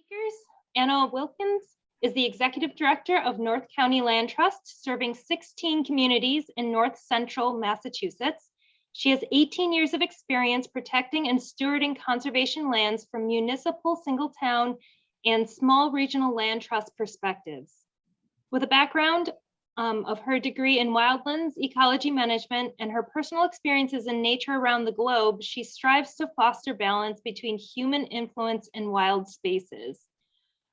Speakers, Anna Wilkins is the Executive Director of North County Land Trust, serving 16 communities in North Central Massachusetts. She has 18 years of experience protecting and stewarding conservation lands from municipal, single town, and small regional land trust perspectives. With a background of her degree in wildlands ecology management and her personal experiences in nature around the globe, she strives to foster balance between human influence and wild spaces.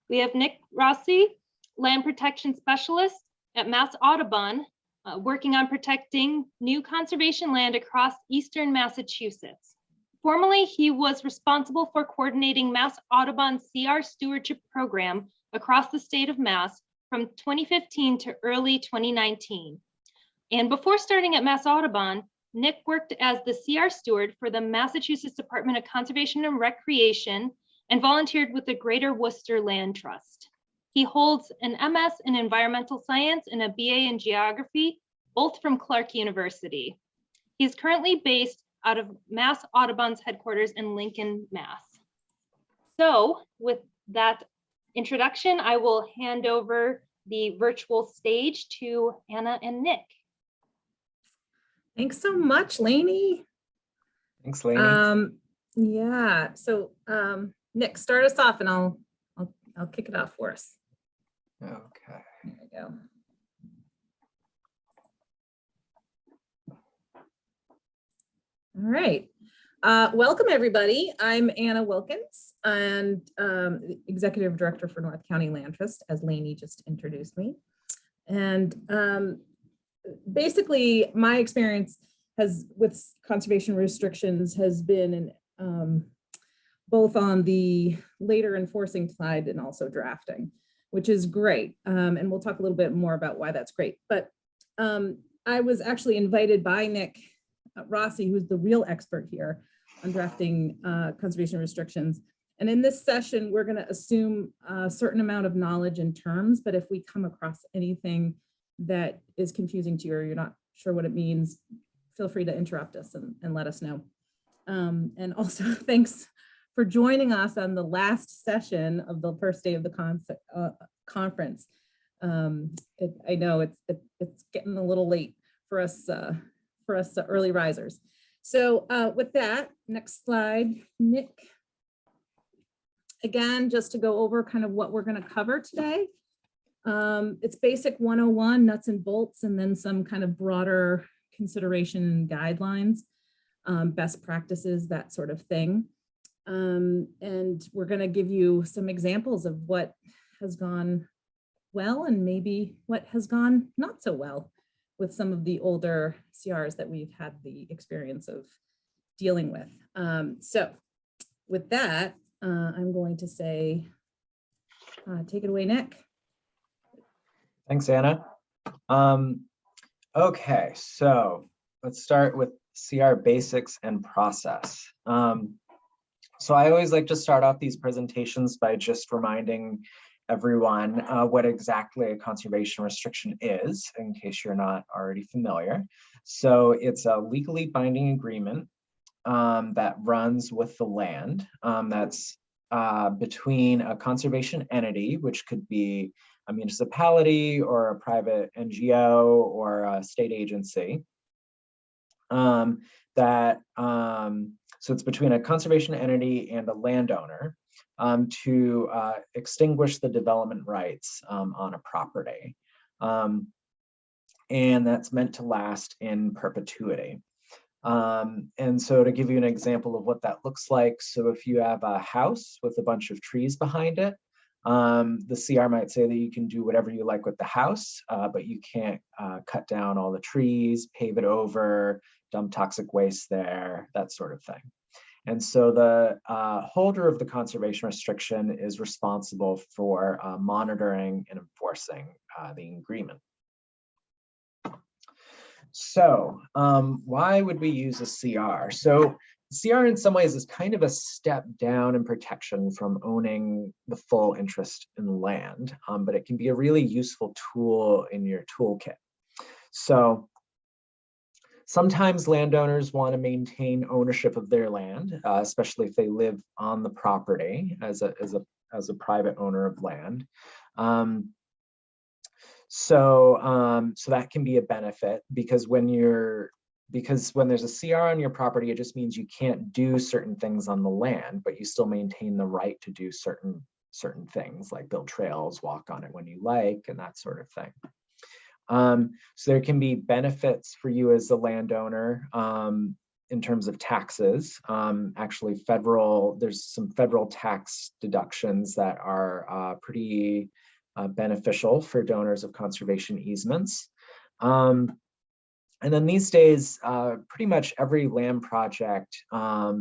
We have Nick Rossi, land protection specialist at Mass Audubon, working on protecting new conservation land across eastern Massachusetts. Formerly, he was responsible for coordinating Mass Audubon's CR stewardship program across the state of Mass from 2015 to early 2019. And before starting at Mass Audubon, Nick worked as the CR steward for the Massachusetts Department of Conservation and Recreation and volunteered with the Greater Worcester Land Trust. He holds an MS in environmental science and a BA in geography, both from Clark University. He is currently based out of Mass Audubon's headquarters in Lincoln, Mass. So with that introduction, I will hand over the virtual stage to Anna and Nick. Thanks so much, Lainey. Thanks, Lainey. Yeah, so Nick, start us off and I'll kick it off for us. Okay. There we go. All right. Welcome, everybody. I'm Anna Wilkins, and Executive Director for North County Land Trust, as Lainey just introduced me. And basically, my experience with conservation restrictions has been both on the later enforcing side and also drafting, which is great. And we'll talk a little bit more about why that's great. But I was actually invited by Nick Rossi, who's the real expert here on drafting conservation restrictions. And in this session, we're going to assume a certain amount of knowledge and terms, but if we come across anything that is confusing to you or you're not sure what it means, feel free to interrupt us and let us know. And also, thanks for joining us on the last session of the first day of the conference. I know it's getting a little late for us early risers. So with that, next slide, Nick. Again, just to go over kind of what we're going to cover today. It's basic 101, nuts and bolts, and then some kind of broader consideration and guidelines, best practices, that sort of thing. And we're going to give you some examples of what has gone well and maybe what has gone not so well with some of the older CRs that we've had the experience of dealing with. So with that, I'm going to say, take it away, Nick. Thanks, Anna. Okay, so let's start with CR basics and process. So I always like to start off these presentations by just reminding everyone what exactly a conservation restriction is, in case you're not already familiar. So it's a legally binding agreement that runs with the land. That's between a conservation entity, which could be a municipality or a private NGO or a state agency. So it's between a conservation entity and a landowner to extinguish the development rights on a property. And that's meant to last in perpetuity. And so to give you an example of what that looks like, so if you have a house with a bunch of trees behind it, the CR might say that you can do whatever you like with the house, but you can't cut down all the trees, pave it over, dump toxic waste there, that sort of thing. And so the holder of the conservation restriction is responsible for monitoring and enforcing the agreement. So why would we use a CR? So CR in some ways is kind of a step down in protection from owning the full interest in land, but it can be a really useful tool in your toolkit. So sometimes landowners want to maintain ownership of their land, especially if they live on the property as as a private owner of land. So that can be a benefit, because when there's a CR on your property, it just means you can't do certain things on the land, but you still maintain the right to do certain things, like build trails, walk on it when you like, and that sort of thing. So there can be benefits for you as a landowner in terms of taxes. Actually, there's some federal tax deductions that are pretty beneficial for donors of conservation easements. And then these days, pretty much every land project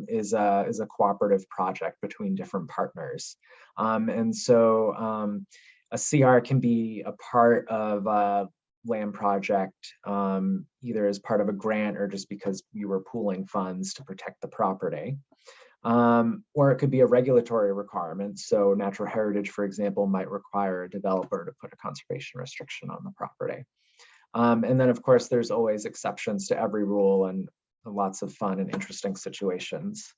is a cooperative project between different partners. And so a CR can be a part of a land project, either as part of a grant or just because you were pooling funds to protect the property. Or it could be a regulatory requirement. So natural heritage, for example, might require a developer to put a conservation restriction on the property. And then, of course, there's always exceptions to every rule and lots of fun and interesting situations.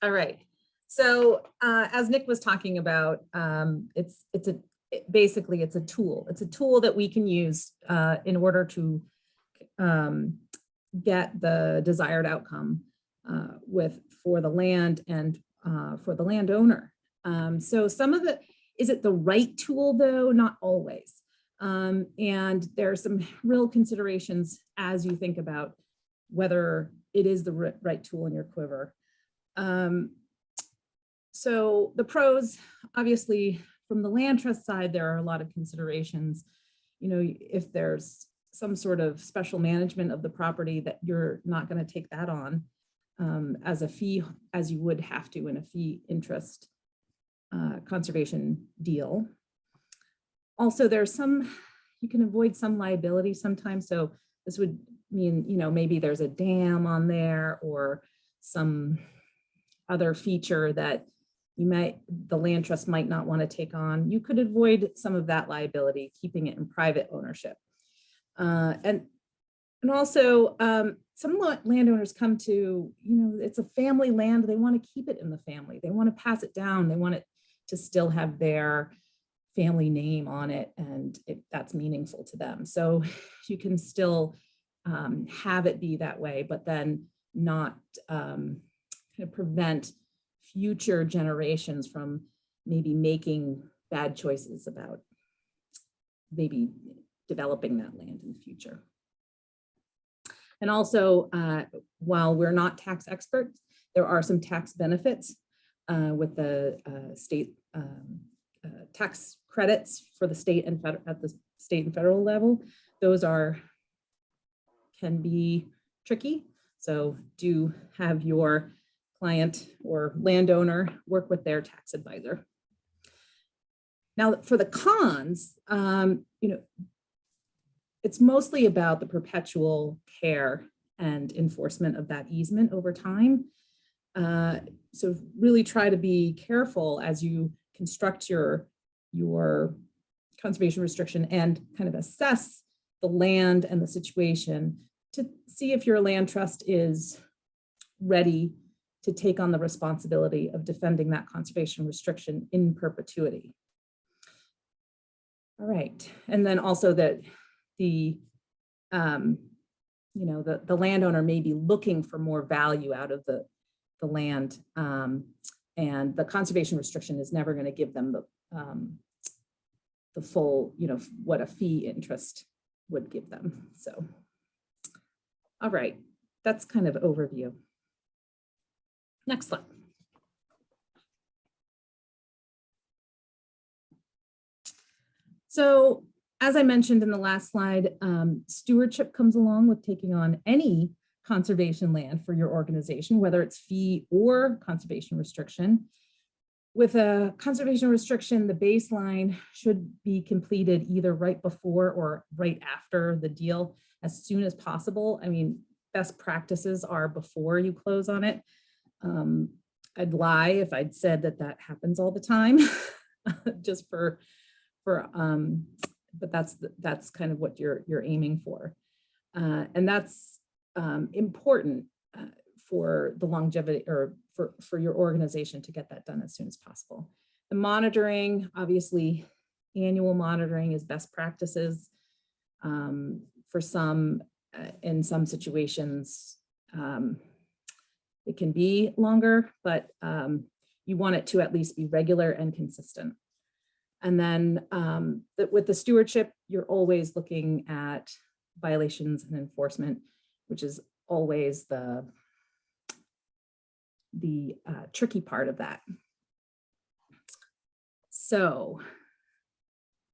All right. So as Nick was talking about, basically it's a tool. It's a tool that we can use in order to get the desired outcome for the land and for the landowner. So is it the right tool though? Not always. And there are some real considerations as you think about whether it is the right tool in your quiver. So the pros, obviously, from the land trust side, there are a lot of considerations. You know, if there's some sort of special management of the property, that you're not going to take that on as a fee, as you would have to in a fee interest conservation deal. Also, you can avoid some liability sometimes. So this would mean, you know, maybe there's a dam on there or some other feature that the land trust might not want to take on. You could avoid some of that liability, keeping it in private ownership. And also some landowners come to, you know, it's a family land. They want to keep it in the family. They want to pass it down. They want it to still have their family name on it, and that's meaningful to them. So you can still have it be that way, but then not kind of prevent future generations from maybe making bad choices about maybe developing that land in the future. And also, while we're not tax experts, there are some tax benefits with the state tax credits for the state and at the state and federal level. Those can be tricky. So do have your client or landowner work with their tax advisor. Now, for the cons, you know, it's mostly about the perpetual care and enforcement of that easement over time. So really try to be careful as you construct your conservation restriction and kind of assess the land and the situation to see if your land trust is ready to take on the responsibility of defending that conservation restriction in perpetuity. All right, and then also that the landowner may be looking for more value out of the land, and the conservation restriction is never going to give them the full, you know, what a fee interest would give them. So, all right, that's kind of overview. Next slide. So, as I mentioned in the last slide, stewardship comes along with taking on any conservation land for your organization, whether it's fee or conservation restriction. With a conservation restriction, the baseline should be completed either right before or right after the deal, as soon as possible. I mean, best practices are before you close on it. I'd lie if I'd said that happens all the time, just but that's kind of what you're aiming for, and that's important for the longevity or for your organization to get that done as soon as possible. The monitoring, obviously, annual monitoring is best practices. For some, in some situations, it can be longer, but you want it to at least be regular and consistent. And then with the stewardship, you're always looking at violations and enforcement, which is always the tricky part of that. So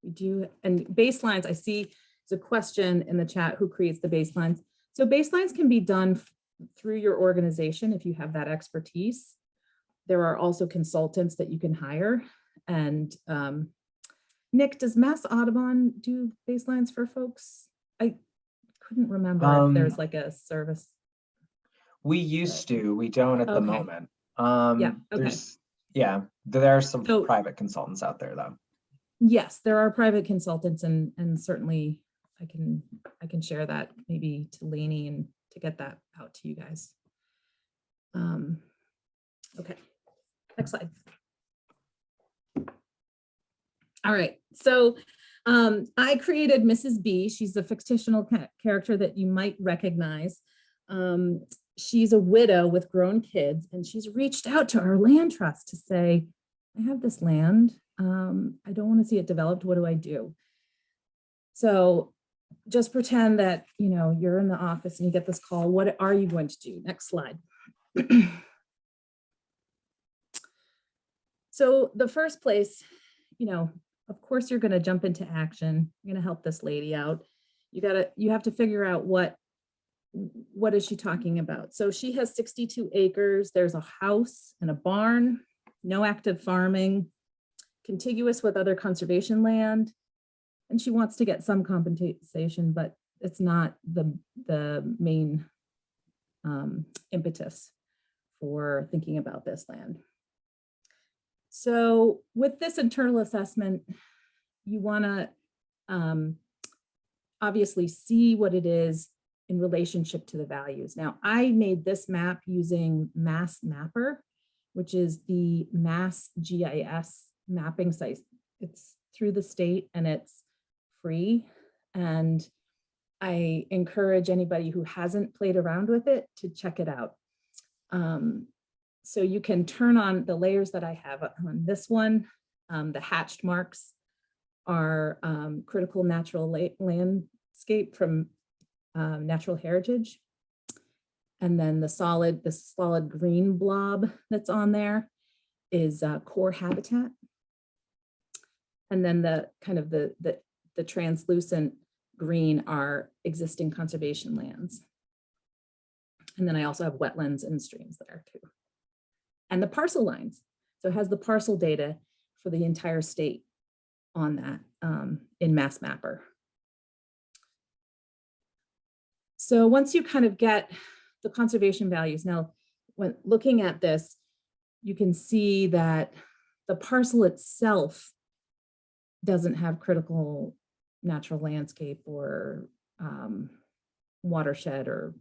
we do, and baselines, I see there's a question in the chat, who creates the baselines? So baselines can be done through your organization if you have that expertise. There are also consultants that you can hire. And Nick, does Mass Audubon do baselines for folks? I couldn't remember if there's like a service. We used to, we don't at the Okay. moment. Yeah, okay. There are some private consultants out there though. Yes, there are private consultants, and certainly I can share that maybe to Lainey and to get that out to you guys. Okay, next slide. All right, so I created Mrs. B. She's a fictional character that you might recognize. She's a widow with grown kids, and she's reached out to our land trust to say, I have this land. I don't want to see it developed. What do I do? So just pretend that, you know, you're in the office and you get this call. What are you going to do? Next slide. So the first place, you know, of course, you're going to jump into action. You're going to help this lady out. You have to figure out what is she talking about? So she has 62 acres. There's a house and a barn, no active farming, contiguous with other conservation land. And she wants to get some compensation, but it's not the main impetus for thinking about this land. So with this internal assessment, you want to obviously see what it is in relationship to the values. Now, I made this map using Mass Mapper, which is the Mass GIS mapping site. It's through the state and it's free. And I encourage anybody who hasn't played around with it to check it out. So you can turn on the layers that I have on this one. The hatched marks are critical natural landscape from natural heritage. And then the solid green blob that's on there is core habitat. And then the kind of the translucent green are existing conservation lands. And then I also have wetlands and streams there too. And the parcel lines. So it has the parcel data for the entire state on that in Mass Mapper. So once you kind of get the conservation values, now when looking at this, you can see that the parcel itself doesn't have critical natural landscape or watershed or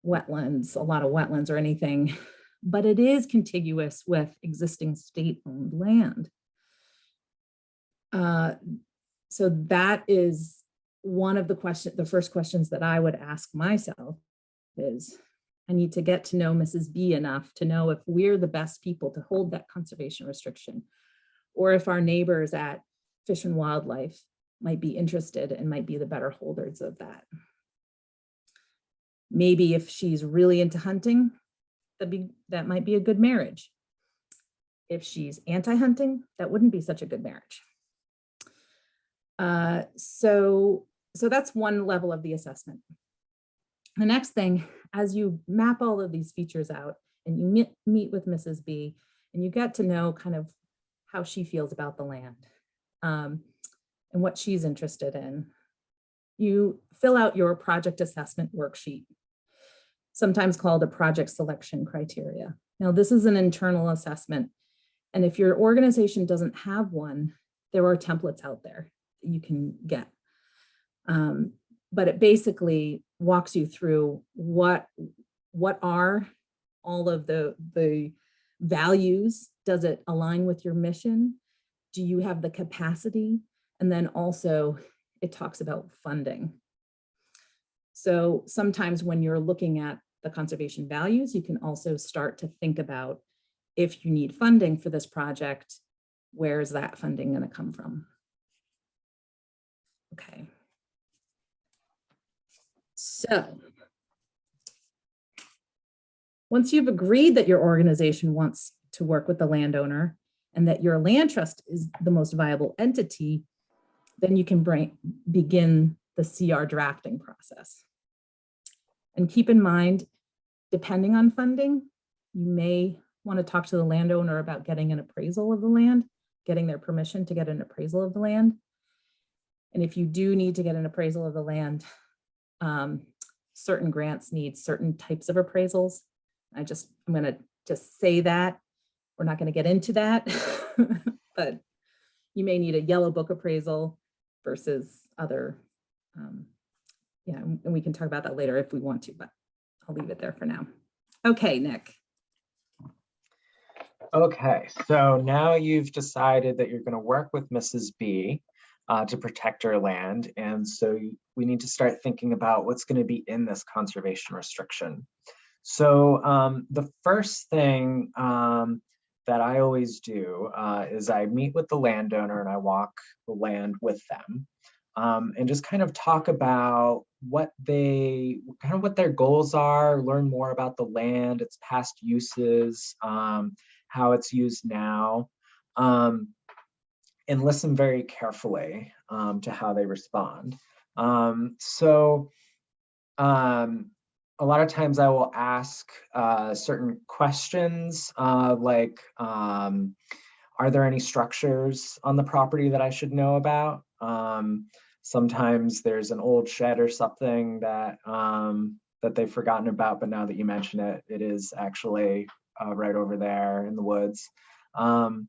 wetlands, a lot of wetlands or anything, but it is contiguous with existing state-owned land. So that is one of the first questions that I would ask myself is, I need to get to know Mrs. B enough to know if we're the best people to hold that conservation restriction, or if our neighbors at Fish and Wildlife might be interested and might be the better holders of that. Maybe if she's really into hunting, that might be a good marriage. If she's anti-hunting, that wouldn't be such a good marriage. So that's one level of the assessment. The next thing, as you map all of these features out and you meet with Mrs. B and you get to know kind of how she feels about the land and what she's interested in, you fill out your project assessment worksheet, sometimes called a project selection criteria. Now, this is an internal assessment. And if your organization doesn't have one, there are templates out there that you can get. But it basically walks you through what what are all of the values? Does it align with your mission? Do you have the capacity? And then also it talks about funding. So sometimes when you're looking at the conservation values, you can also start to think about, if you need funding for this project, where is that funding going to come from? Okay. So once you've agreed that your organization wants to work with the landowner and that your land trust is the most viable entity, then you can begin the CR drafting process. And keep in mind, depending on funding, you may want to talk to the landowner about getting an appraisal of the land, getting their permission to get an appraisal of the land. And if you do need to get an appraisal of the land, certain grants need certain types of appraisals. I'm going to just say that. We're not going to get into that, but you may need a yellow book appraisal versus other, yeah, and we can talk about that later if we want to, but I'll leave it there for now. Okay, Nick. Okay, so now you've decided that you're going to work with Mrs. B to protect her land. And so we need to start thinking about what's going to be in this conservation restriction. So the first thing that I always do is I meet with the landowner and I walk the land with them and just kind of talk about what their goals are, learn more about the land, its past uses, how it's used now, and listen very carefully to how they respond. A lot of times I will ask certain questions like, are there any structures on the property that I should know about? Sometimes there's an old shed or something that that they've forgotten about, but now that you mention it, it is actually right over there in the woods. And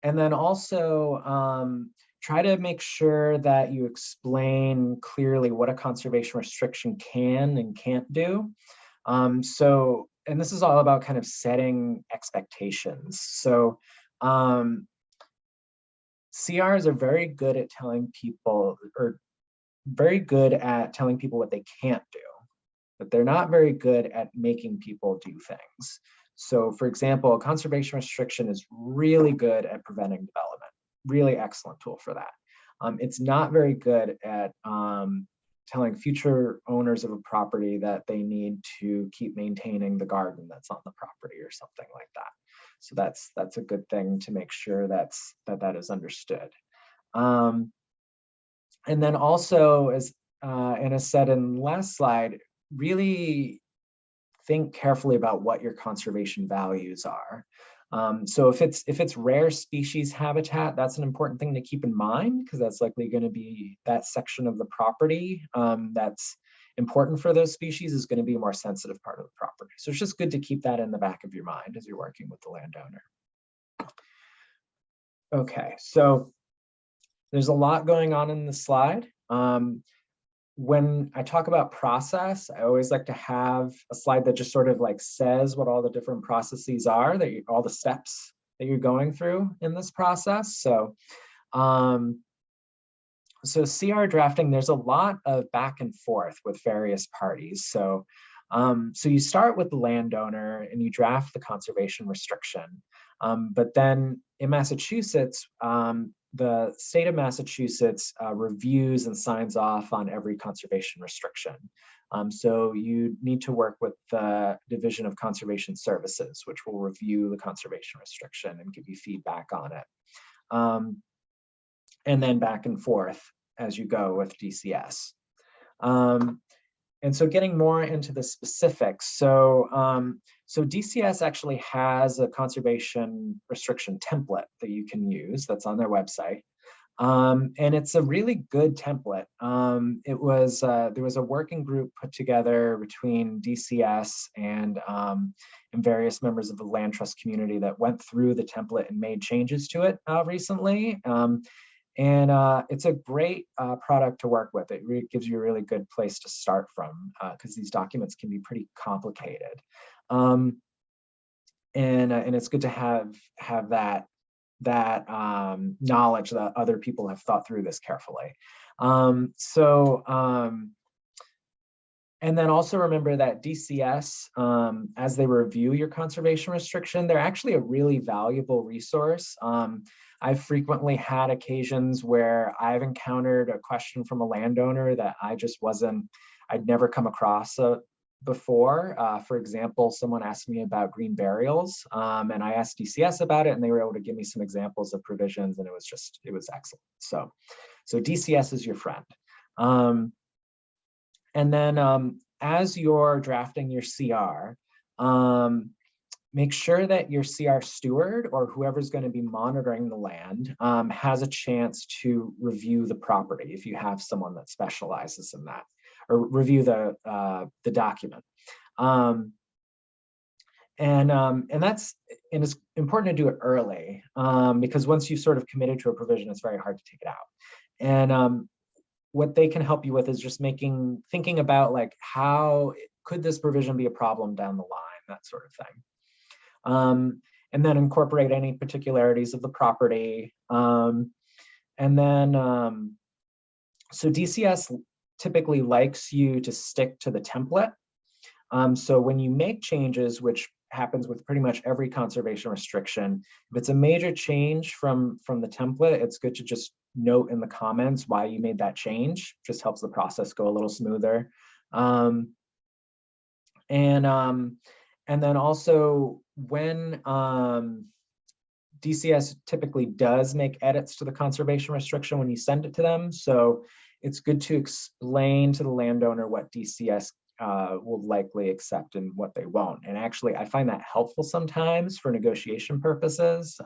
then also try to make sure that you explain clearly what a conservation restriction can and can't do. And this is all about kind of setting expectations. So CRs are very good at telling people, or very good at telling people what they can't do, but they're not very good at making people do things. So for example, a conservation restriction is really good at preventing development, really excellent tool for that. It's not very good at telling future owners of a property that they need to keep maintaining the garden that's on the property or something like that. So that's a good thing to make sure that is understood. And then also, as Anna said in the last slide, really think carefully about what your conservation values are. So if it's rare species habitat, that's an important thing to keep in mind, because that's likely going to be that section of the property that's important for those species is going to be a more sensitive part of the property. So it's just good to keep that in the back of your mind as you're working with the landowner. Okay, so there's a lot going on in the slide. When I talk about process, I always like to have a slide that just sort of like says what all the different processes are, all the steps that you're going through in this process. So, so CR drafting, there's a lot of back and forth with various parties. So, so you start with the landowner and you draft the conservation restriction. But then in Massachusetts, the state of Massachusetts reviews and signs off on every conservation restriction. So you need to work with the Division of Conservation Services, which will review the conservation restriction and give you feedback on it. And then back and forth as you go with DCS. And so getting more into the specifics. So, so DCS actually has a conservation restriction template that you can use that's on their website. And it's a really good template. There was a working group put together between DCS and various members of the land trust community that went through the template and made changes to it recently. And it's a great product to work with. It gives you a really good place to start from because these documents can be pretty complicated. And it's good to have that knowledge that other people have thought through this carefully. And then also remember that DCS, as they review your conservation restriction, they're actually a really valuable resource. I've frequently had occasions where I've encountered a question from a landowner that I'd never come across before. For example, someone asked me about green burials, and I asked DCS about it, and they were able to give me some examples of provisions, and it was excellent. So DCS is your friend. And then as you're drafting your CR, make sure that your CR steward or whoever's going to be monitoring the land has a chance to review the property if you have someone that specializes in that, or review the document. And it's important to do it early because once you've sort of committed to a provision, it's very hard to take it out. And what they can help you with is just thinking about like, how could this provision be a problem down the line, that sort of thing. And then incorporate any particularities of the property. And then, so DCS typically likes you to stick to the template. So when you make changes, which happens with pretty much every conservation restriction, if it's a major change from the template, it's good to just note in the comments why you made that change. Just helps the process go a little smoother. And then also when DCS typically does make edits to the conservation restriction when you send it to them. So it's good to explain to the landowner what DCS will likely accept and what they won't. And actually, I find that helpful sometimes for negotiation purposes.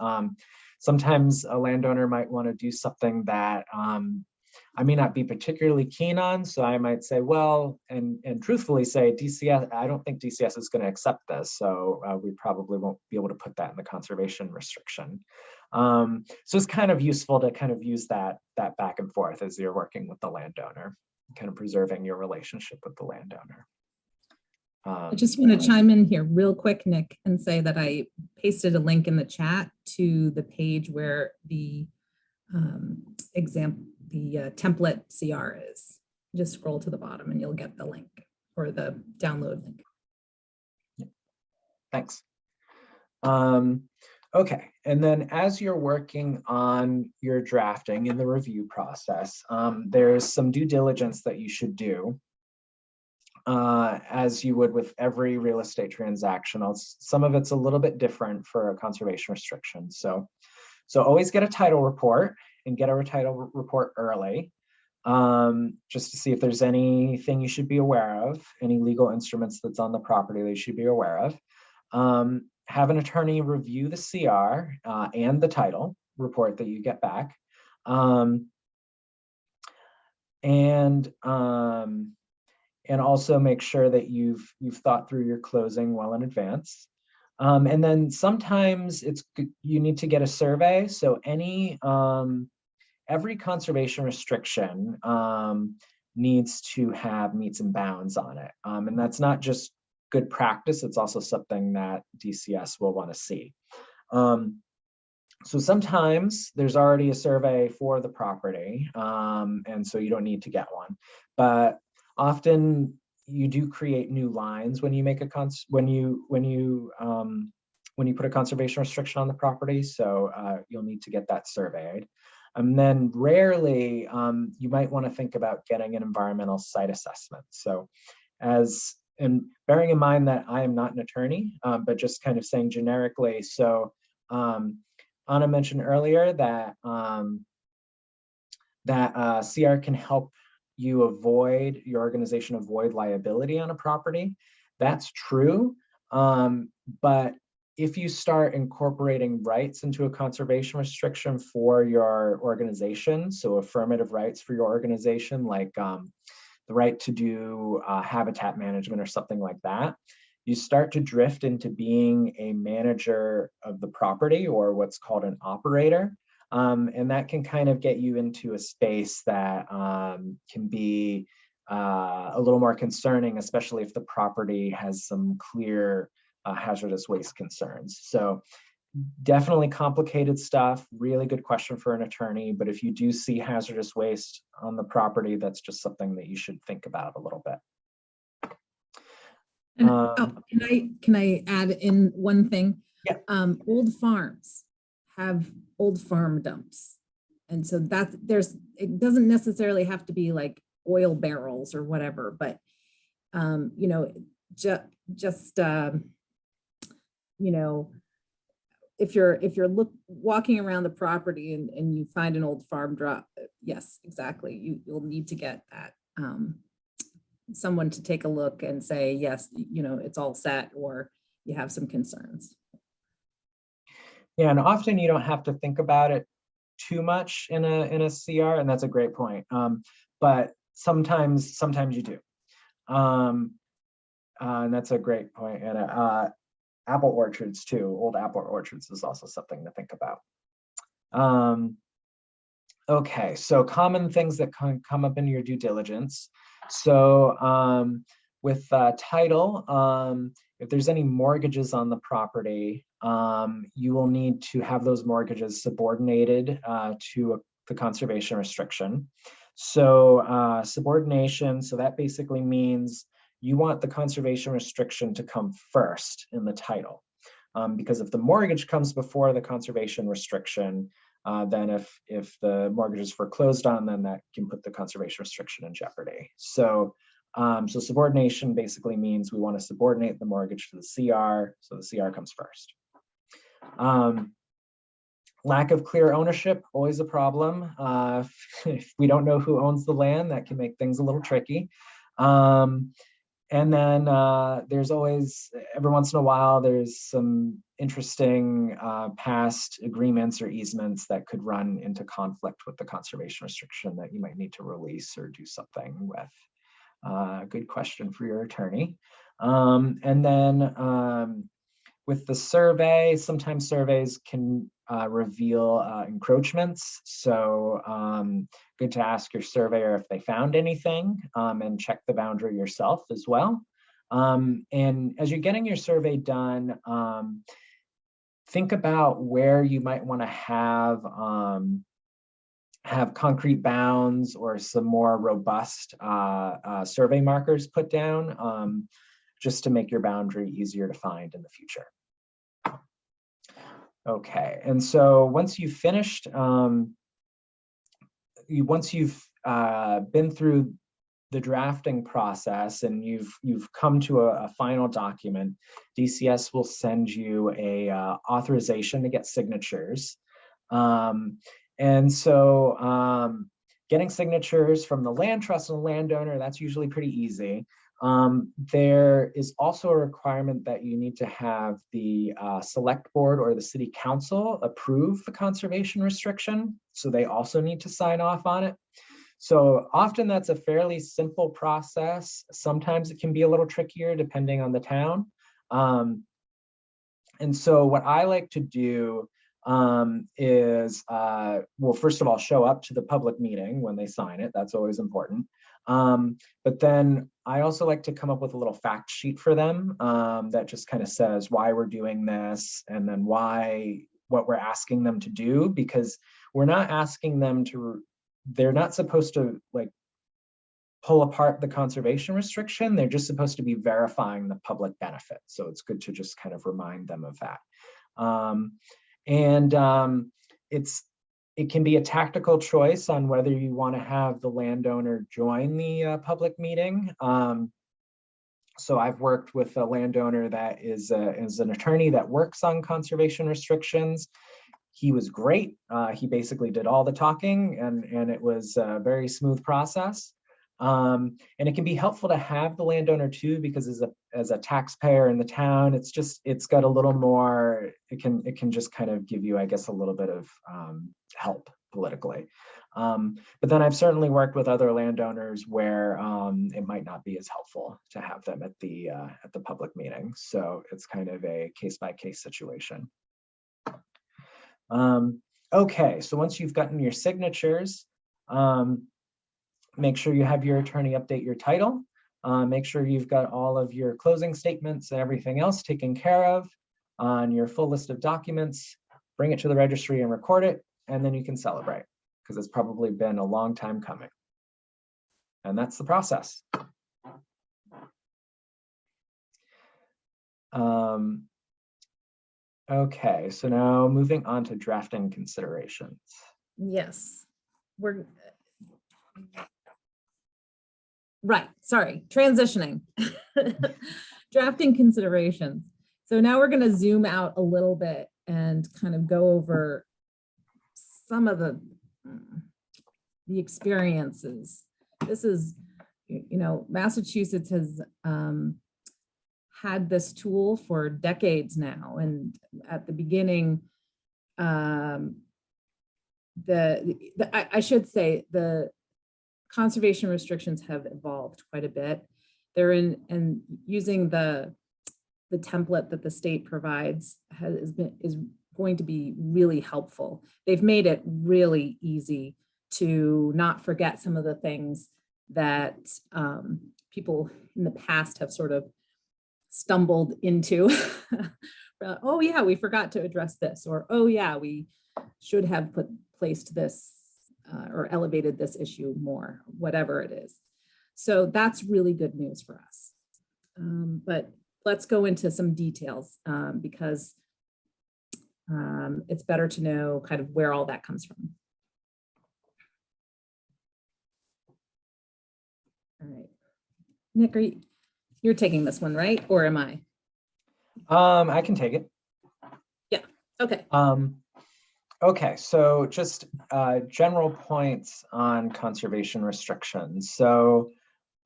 Sometimes a landowner might want to do something that I may not be particularly keen on. So I might say, well, and truthfully say, DCS, I don't think DCS is going to accept this. So we probably won't be able to put that in the conservation restriction. So it's kind of useful to kind of use that back and forth as you're working with the landowner, kind of preserving your relationship with the landowner. I just want to chime in here real quick, Nick, and say that I pasted a link in the chat to the page where the template CR is. Just scroll to the bottom and you'll get the link or the download link. Thanks. Okay, and then as you're working on your drafting in the review process, there's some due diligence that you should do. As you would with every real estate transaction. Some of it's a little bit different for a conservation restriction. So always get a title report and get a title report early, just to see if there's anything you should be aware of, any legal instruments that's on the property that you should be aware of. Have an attorney review the CR and the title report that you get back. And also make sure that you've thought through your closing well in advance. And then sometimes you need to get a survey. So every conservation restriction needs to have meets and bounds on it. And that's not just good practice, it's also something that DCS will want to see. So sometimes there's already a survey for the property, and so you don't need to get one. But often you do create new lines when you make when you put a conservation restriction on the property. So you'll need to get that surveyed. And then rarely you might want to think about getting an environmental site assessment. So and bearing in mind that I am not an attorney, but just kind of saying generically. So Anna mentioned earlier that CR can help your organization avoid liability on a property. That's true, but if you start incorporating rights into a conservation restriction for your organization, so affirmative rights for your organization, like the right to do habitat management or something like that, you start to drift into being a manager of the property or what's called an operator. And that can kind of get you into a space that can be a little more concerning, especially if the property has some clear hazardous waste concerns. So definitely complicated stuff, really good question for an attorney, but if you do see hazardous waste on the property, that's just something that you should think about a little bit. And can I add in one thing? Yeah. Old farms have old farm dumps. And so that it doesn't necessarily have to be like oil barrels or whatever, but you know, you know, if you're walking around the property and you find an old farm drop, yes, exactly. You'll need to get that someone to take a look and say, yes, you know, it's all set, or you have some concerns. Yeah, and often you don't have to think about it too much in a CR, and that's a great point. But sometimes you do. And that's a great point. And apple orchards too, old apple orchards is also something to think about. Okay, so common things that can come up in your due diligence. So with title, if there's any mortgages on the property, you will need to have those mortgages subordinated to the conservation restriction. So subordination, so that basically means you want the conservation restriction to come first in the title. Because if the mortgage comes before the conservation restriction, then if the mortgage is foreclosed on, then that can put the conservation restriction in jeopardy. So, so subordination basically means we want to subordinate the mortgage to the CR, so the CR comes first. Lack of clear ownership, always a problem. If we don't know who owns the land, that can make things a little tricky. And then there's always, every once in a while, there's some interesting past agreements or easements that could run into conflict with the conservation restriction that you might need to release or do something with. Good question for your attorney. And then with the survey, sometimes surveys can reveal encroachments. So good to ask your surveyor if they found anything and check the boundary yourself as well. And as you're getting your survey done, think about where you might want to have concrete bounds or some more robust survey markers put down just to make your boundary easier to find in the future. Okay, and so once you've finished, once you've been through the drafting process and you've come to a final document, DCS will send you a authorization to get signatures. And so getting signatures from the land trust and the landowner, that's usually pretty easy. There is also a requirement that you need to have the select board or the city council approve the conservation restriction. So they also need to sign off on it. So often that's a fairly simple process. Sometimes it can be a little trickier depending on the town. And so what I like to do is, well, first of all, show up to the public meeting when they sign it. That's always important. But then I also like to come up with a little fact sheet for them that just kind of says why we're doing this and then what we're asking them to do, because we're not asking them to, they're not supposed to like pull apart the conservation restriction. They're just supposed to be verifying the public benefit. So it's good to just kind of remind them of that. It can be a tactical choice on whether you want to have the landowner join the public meeting. So I've worked with a landowner that is an attorney that works on conservation restrictions. He was great. He basically did all the talking, and it was a very smooth process. And it can be helpful to have the landowner too, because as a taxpayer in the town, it's got a little more, it can just kind of give you, I guess, a little bit of help politically. But then I've certainly worked with other landowners where it might not be as helpful to have them at the public meeting. So it's kind of a case-by-case situation. Okay, so once you've gotten your signatures, make sure you have your attorney update your title. Make sure you've got all of your closing statements and everything else taken care of on your full list of documents. Bring it to the registry and record it, and then you can celebrate, because it's probably been a long time coming. And that's the process. Okay, so now moving on to drafting considerations. Yes, we're right. Sorry, transitioning. Drafting considerations. So now we're going to zoom out a little bit and kind of go over some of the experiences. This is, you know, Massachusetts has had this tool for decades now, and at the beginning, I should say the conservation restrictions have evolved quite a bit. They're in, and using the template that the state provides is going to be really helpful. They've made it really easy to not forget some of the things that people in the past have sort of stumbled into. Oh yeah, we forgot to address this, or oh yeah, we should have placed this or elevated this issue more, whatever it is. So that's really good news for us. But let's go into some details because it's better to know kind of where all that comes from. All right, Nick, you're taking this one, right? Or am I? I can take it. Yeah, okay. Okay, so just general points on conservation restrictions. So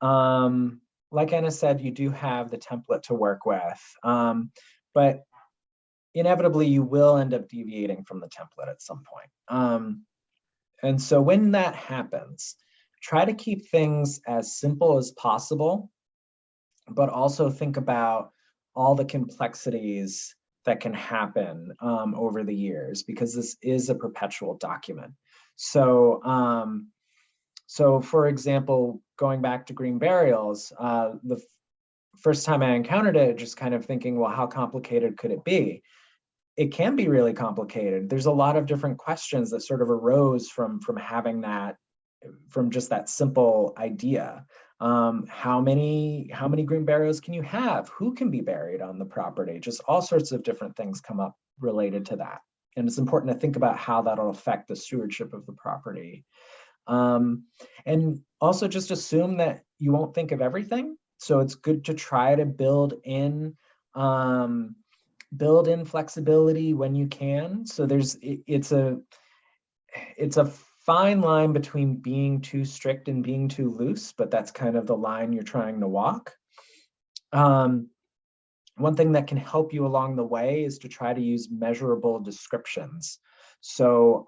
like Anna said, you do have the template to work with, but inevitably you will end up deviating from the template at some point. And so when that happens, try to keep things as simple as possible, but also think about all the complexities that can happen over the years, because this is a perpetual document. So, so for example, going back to green burials, the first time I encountered it, just kind of thinking, well, how complicated could it be? It can be really complicated. There's a lot of different questions that sort of arose from having that, from just that simple idea. How many green burials can you have? Who can be buried on the property? Just all sorts of different things come up related to that. And it's important to think about how that'll affect the stewardship of the property. And also just assume that you won't think of everything. So it's good to try to build in flexibility when you can. So it's a fine line between being too strict and being too loose, but that's kind of the line you're trying to walk. One thing that can help you along the way is to try to use measurable descriptions. So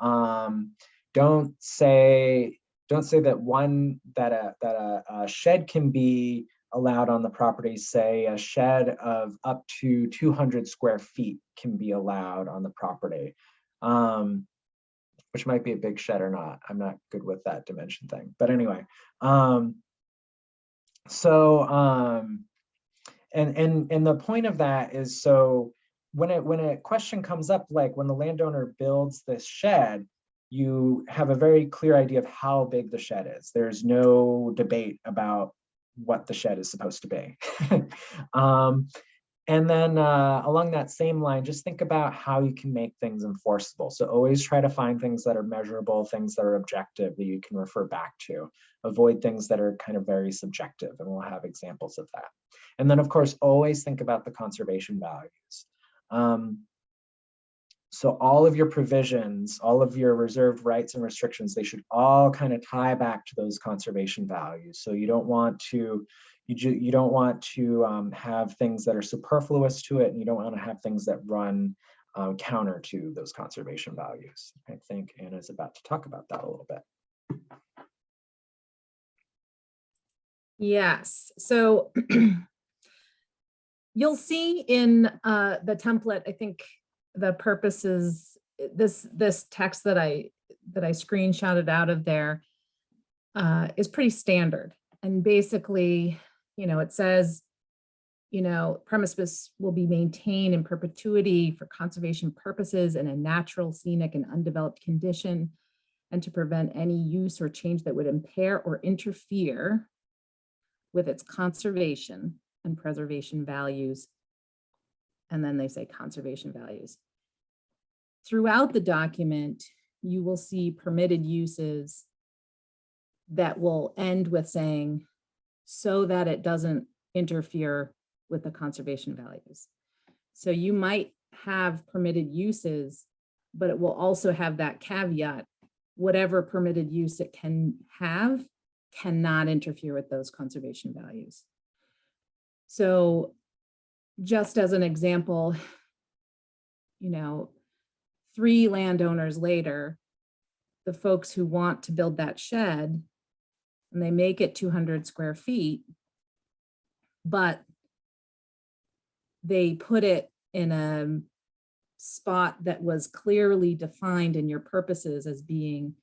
don't say that a shed can be allowed on the property. Say a shed of up to 200 square feet can be allowed on the property. Which might be a big shed or not. I'm not good with that dimension thing. But anyway, and the point of that is, so when a question comes up, like when the landowner builds this shed, you have a very clear idea of how big the shed is. There's no debate about what the shed is supposed to be. And then along that same line, just think about how you can make things enforceable. So always try to find things that are measurable, things that are objective that you can refer back to. Avoid things that are kind of very subjective, and we'll have examples of that. And then of course, always think about the conservation values. So all of your provisions, all of your reserved rights and restrictions, they should all kind of tie back to those conservation values. So you don't want to have things that are superfluous to it, and you don't want to have things that run counter to those conservation values. I think Anna's about to talk about that a little bit. Yes, so you'll see in the template, I think the purposes this text that I screenshotted out of there is pretty standard. And basically, it says, premises will be maintained in perpetuity for conservation purposes in a natural, scenic, and undeveloped condition, and to prevent any use or change that would impair or interfere with its conservation and preservation values. And then they say conservation values. Throughout the document, you will see permitted uses that will end with saying, so that it doesn't interfere with the conservation values. So you might have permitted uses, but it will also have that caveat, whatever permitted use it can have cannot interfere with those conservation values. So just as an example, 3 landowners later, the folks who want to build that shed, and they make it 200 square feet, but they put it in a spot that was clearly defined in your purposes as being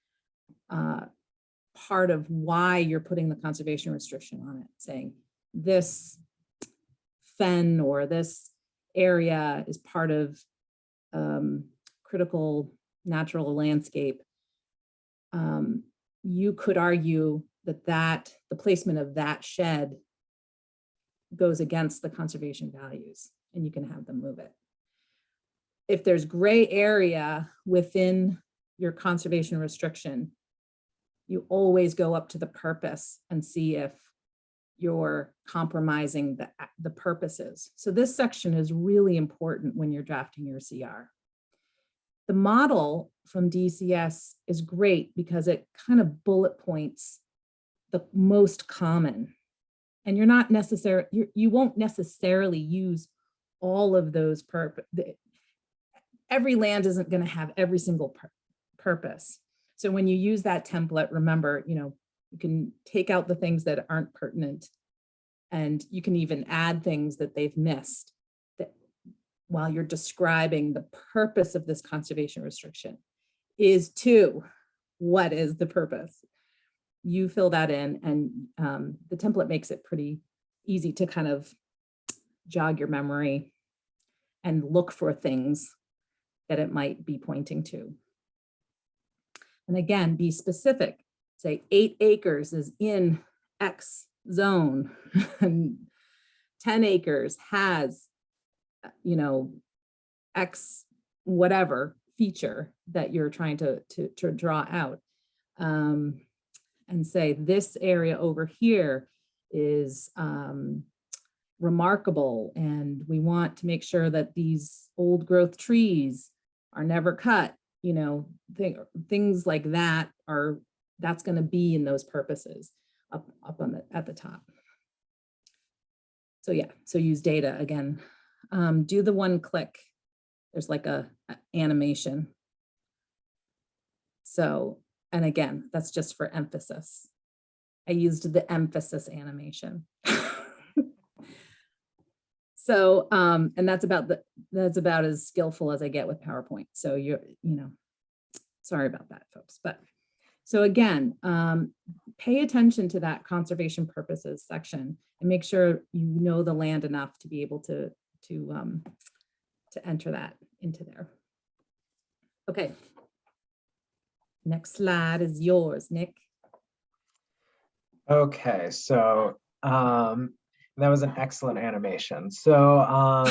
part of why you're putting the conservation restriction on it, saying this fen or this area is part of critical natural landscape. You could argue that the placement of that shed goes against the conservation values, and you can have them move it. If there's gray area within your conservation restriction, you always go up to the purpose and see if you're compromising the purposes. So this section is really important when you're drafting your CR. The model from DCS is great because it kind of bullet points the most common. And you're not necessarily, you won't necessarily use all of those every land isn't going to have every single purpose. So when you use that template, remember, you can take out the things that aren't pertinent, and you can even add things that they've missed that while you're describing the purpose of this conservation restriction is to what is the purpose. You fill that in, and the template makes it pretty easy to kind of jog your memory and look for things that it might be pointing to. And again, be specific. Say 8 acres is in X zone, and 10 acres has, X whatever feature that you're trying to draw out. And say this area over here is remarkable, and we want to make sure that these old growth trees are never cut, things like that that's going to be in those purposes up on at the top. So yeah, so use data again. Do the one click. There's like a animation. So, and again, that's just for emphasis. I used the emphasis animation. So, and that's about as skillful as I get with PowerPoint. So sorry about that, folks. But so again, pay attention to that conservation purposes section and make sure you know the land enough to be able to enter that into there. Okay. Next slide is yours, Nick. Okay, so that was an excellent animation. So I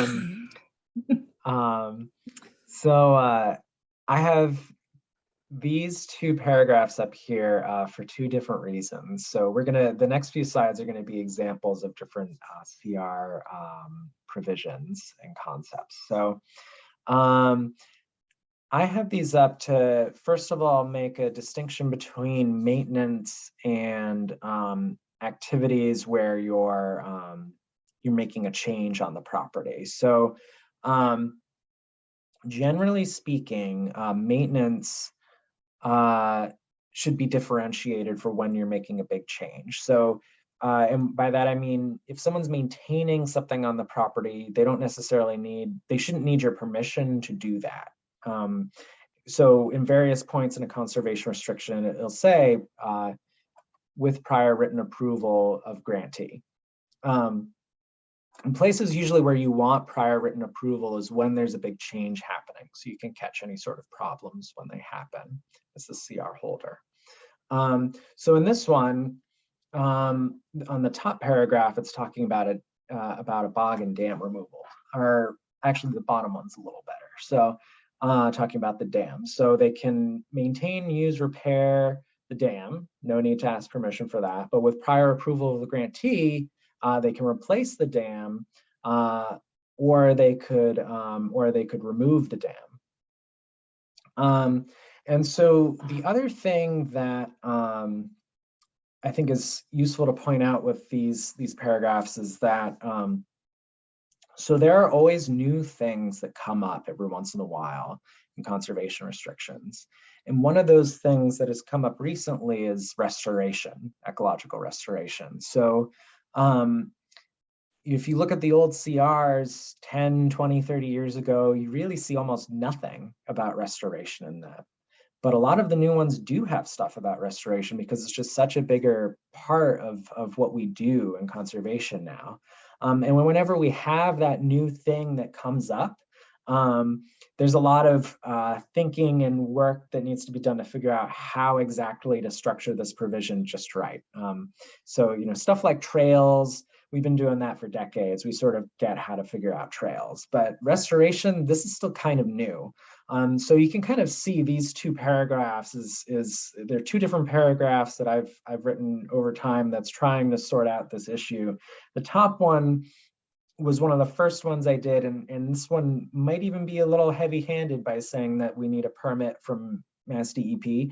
have these 2 paragraphs up here for 2 different reasons. So the next few slides are gonna be examples of different CR provisions and concepts. So I have these up to, first of all, make a distinction between maintenance and activities where you're making a change on the property. So generally speaking, maintenance should be differentiated for when you're making a big change. So, and by that I mean, if someone's maintaining something on the property, they shouldn't need your permission to do that. so in various points in a conservation restriction, it'll say with prior written approval of grantee. And places usually where you want prior written approval is when there's a big change happening, so you can catch any sort of problems when they happen as the CR holder. So in this one, on the top paragraph, it's talking about a bog and dam removal, or actually the bottom one's a little better. So talking about the dam. So they can maintain, use, repair the dam. No need to ask permission for that. But with prior approval of the grantee, they can replace the dam, or they could remove the dam. And so the other thing that I think is useful to point out with these paragraphs is that so there are always new things that come up every once in a while in conservation restrictions. And one of those things that has come up recently is restoration, ecological restoration. So if you look at the old CRs 10, 20, 30 years ago, you really see almost nothing about restoration in that. But a lot of the new ones do have stuff about restoration because it's just such a bigger part of what we do in conservation now. And whenever we have that new thing that comes up, there's a lot of thinking and work that needs to be done to figure out how exactly to structure this provision just right. So, you know, stuff like trails, we've been doing that for decades. We sort of get how to figure out trails, but restoration, this is still kind of new. So you can kind of see these two paragraphs they're two different paragraphs that I've written over time that's trying to sort out this issue. The top one was one of the first ones I did, and this one might even be a little heavy-handed by saying that we need a permit from Mass DEP.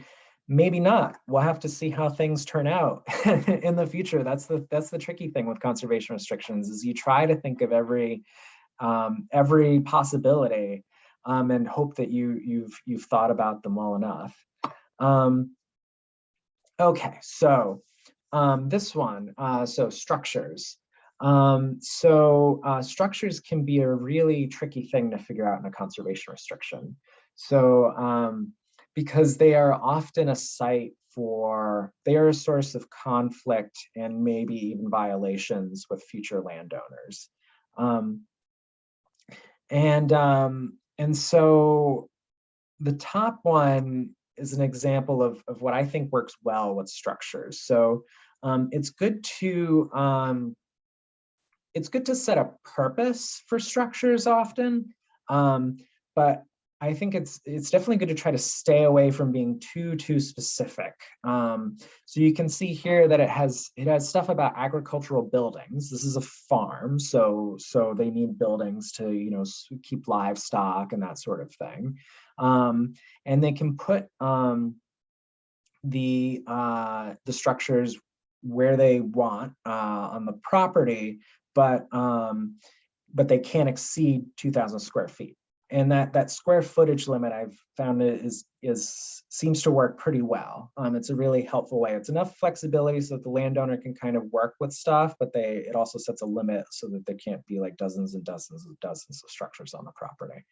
Maybe not. We'll have to see how things turn out in the future. That's the tricky thing with conservation restrictions, is you try to think of every possibility and hope that you've thought about them well enough. Okay, so this one, so structures. Structures can be a really tricky thing to figure out in a conservation restriction. So because they are often a they are a source of conflict and maybe even violations with future landowners. And so the top one is an example of what I think works well with structures. So it's good to set a purpose for structures often, but I think it's definitely good to try to stay away from being too specific. So you can see here that it has stuff about agricultural buildings. This is a farm, so they need buildings to, you know, keep livestock and that sort of thing. And they can put the structures where they want on the property, but they can't exceed 2,000 square feet. And that square footage limit, I've found seems to work pretty well. It's a really helpful way. It's enough flexibility so that the landowner can kind of work with stuff, but it also sets a limit so that there can't be like dozens and dozens and dozens of structures on the property.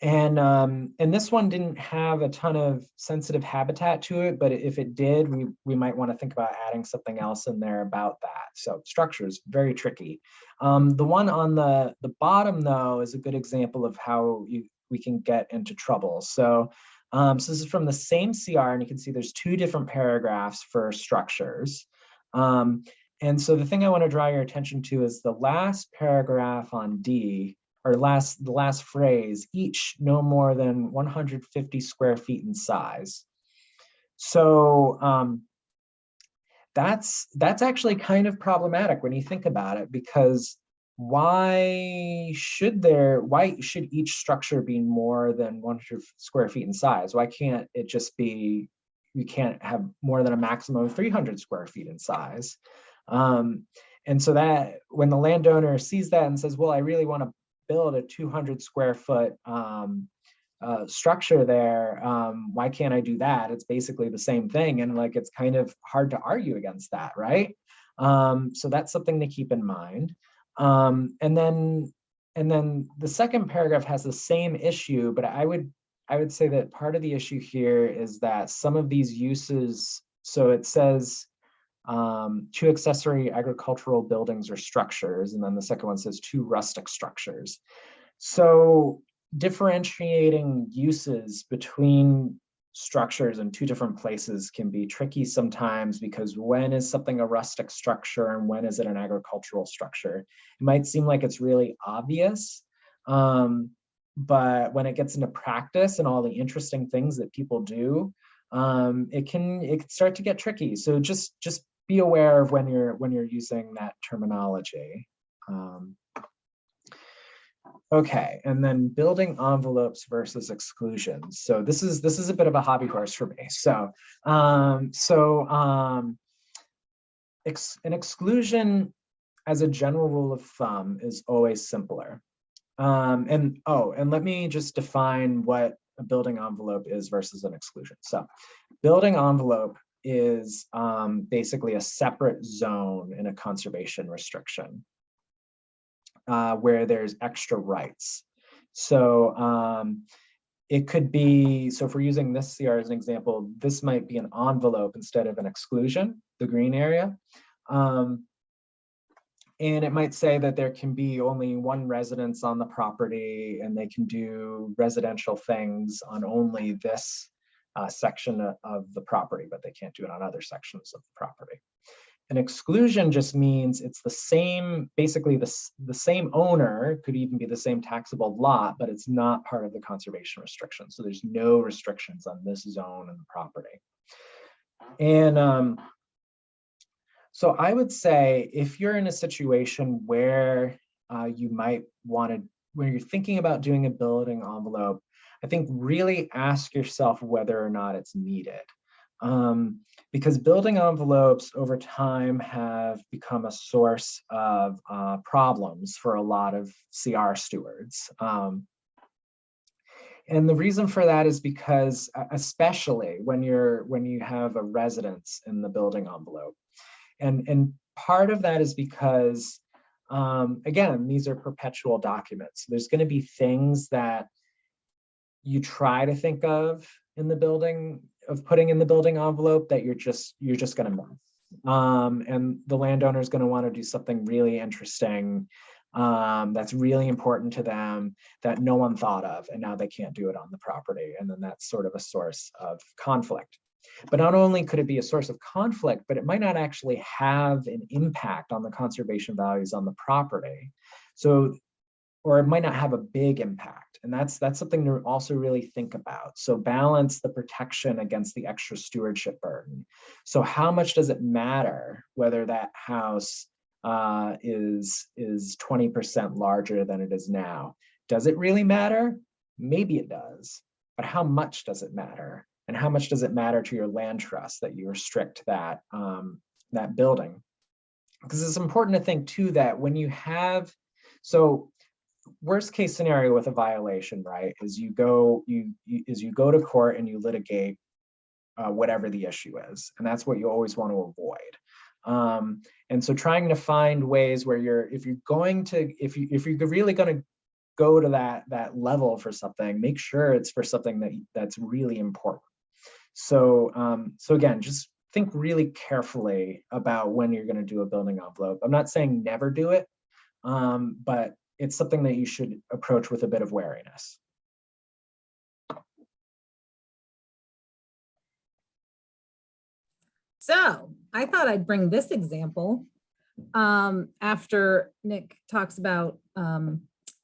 And this one didn't have a ton of sensitive habitat to it, but if it did, we might want to think about adding something else in there about that. So structures, very tricky. The one on the bottom, though, is a good example of how we can get into trouble. So this is from the same CR, and you can see there's two different paragraphs for structures. And so the thing I want to draw your attention to is the last paragraph on D, or the last phrase, each no more than 150 square feet in size. So that's actually kind of problematic when you think about it, because why should each structure be more than 100 square feet in size? Why can't it just be, you can't have more than a maximum of 300 square feet in size? And so that when the landowner sees that and says, well, I really want to build a 200 square foot structure there, why can't I do that? It's basically the same thing, and like it's kind of hard to argue against that, right? So that's something to keep in mind. And then And then the second paragraph has the same issue, but I would say that part of the issue here is that some of these uses, so it says 2 accessory agricultural buildings or structures, and then the second one says 2 rustic structures. So differentiating uses between structures in 2 different places can be tricky sometimes, because when is something a rustic structure and when is it an agricultural structure? It might seem like it's really obvious, but when it gets into practice and all the interesting things that people do, it can start to get tricky. So just be aware of when you're using that terminology. Okay, and then building envelopes versus exclusions. So this is a bit of a hobby horse for me. So an exclusion, as a general rule of thumb, is always simpler. And let me just define what a building envelope is versus an exclusion. So building envelope is basically a separate zone in a conservation restriction, where there's extra rights. So it could be, so if we're using this CR as an example, this might be an envelope instead of an exclusion, the green area. And it might say that there can be only 1 residence on the property, and they can do residential things on only this section of the property, but they can't do it on other sections of the property. An exclusion just means it's the same, basically the same owner, could even be the same taxable lot, but it's not part of the conservation restriction. So there's no restrictions on this zone and the property. And so I would say, if you're in a situation where you might want to, when you're thinking about doing a building envelope, I think really ask yourself whether or not it's needed. Because building envelopes over time have become a source of problems for a lot of CR stewards. And the reason for that is because, especially when you have a residence in the building envelope, and part of that is because, again, these are perpetual documents. There's going to be things that you try to think of in the building, of putting in the building envelope, that you're just going to miss. And the landowner is going to want to do something really interesting, that's really important to them, that no one thought of, and now they can't do it on the property. And then that's sort of a source of conflict. But not only could it be a source of conflict, but it might not actually have an impact on the conservation values on the property. So, or it might not have a big impact. And that's something to also really think about. So balance the protection against the extra stewardship burden. So how much does it matter whether that house is 20% larger than it is now? Does it really matter? Maybe it does, but how much does it matter? And how much does it matter to your land trust that you restrict that, that building? Because it's important to think too that when you have, so worst case scenario with a violation, right, is you go to court and you litigate whatever the issue is, and that's what you always want to avoid. And so trying to find ways where if you're really going to go to that level for something, make sure it's for something that's really important. So again, just think really carefully about when you're going to do a building envelope. I'm not saying never do it, but it's something that you should approach with a bit of wariness. So I thought I'd bring this example after Nick talks about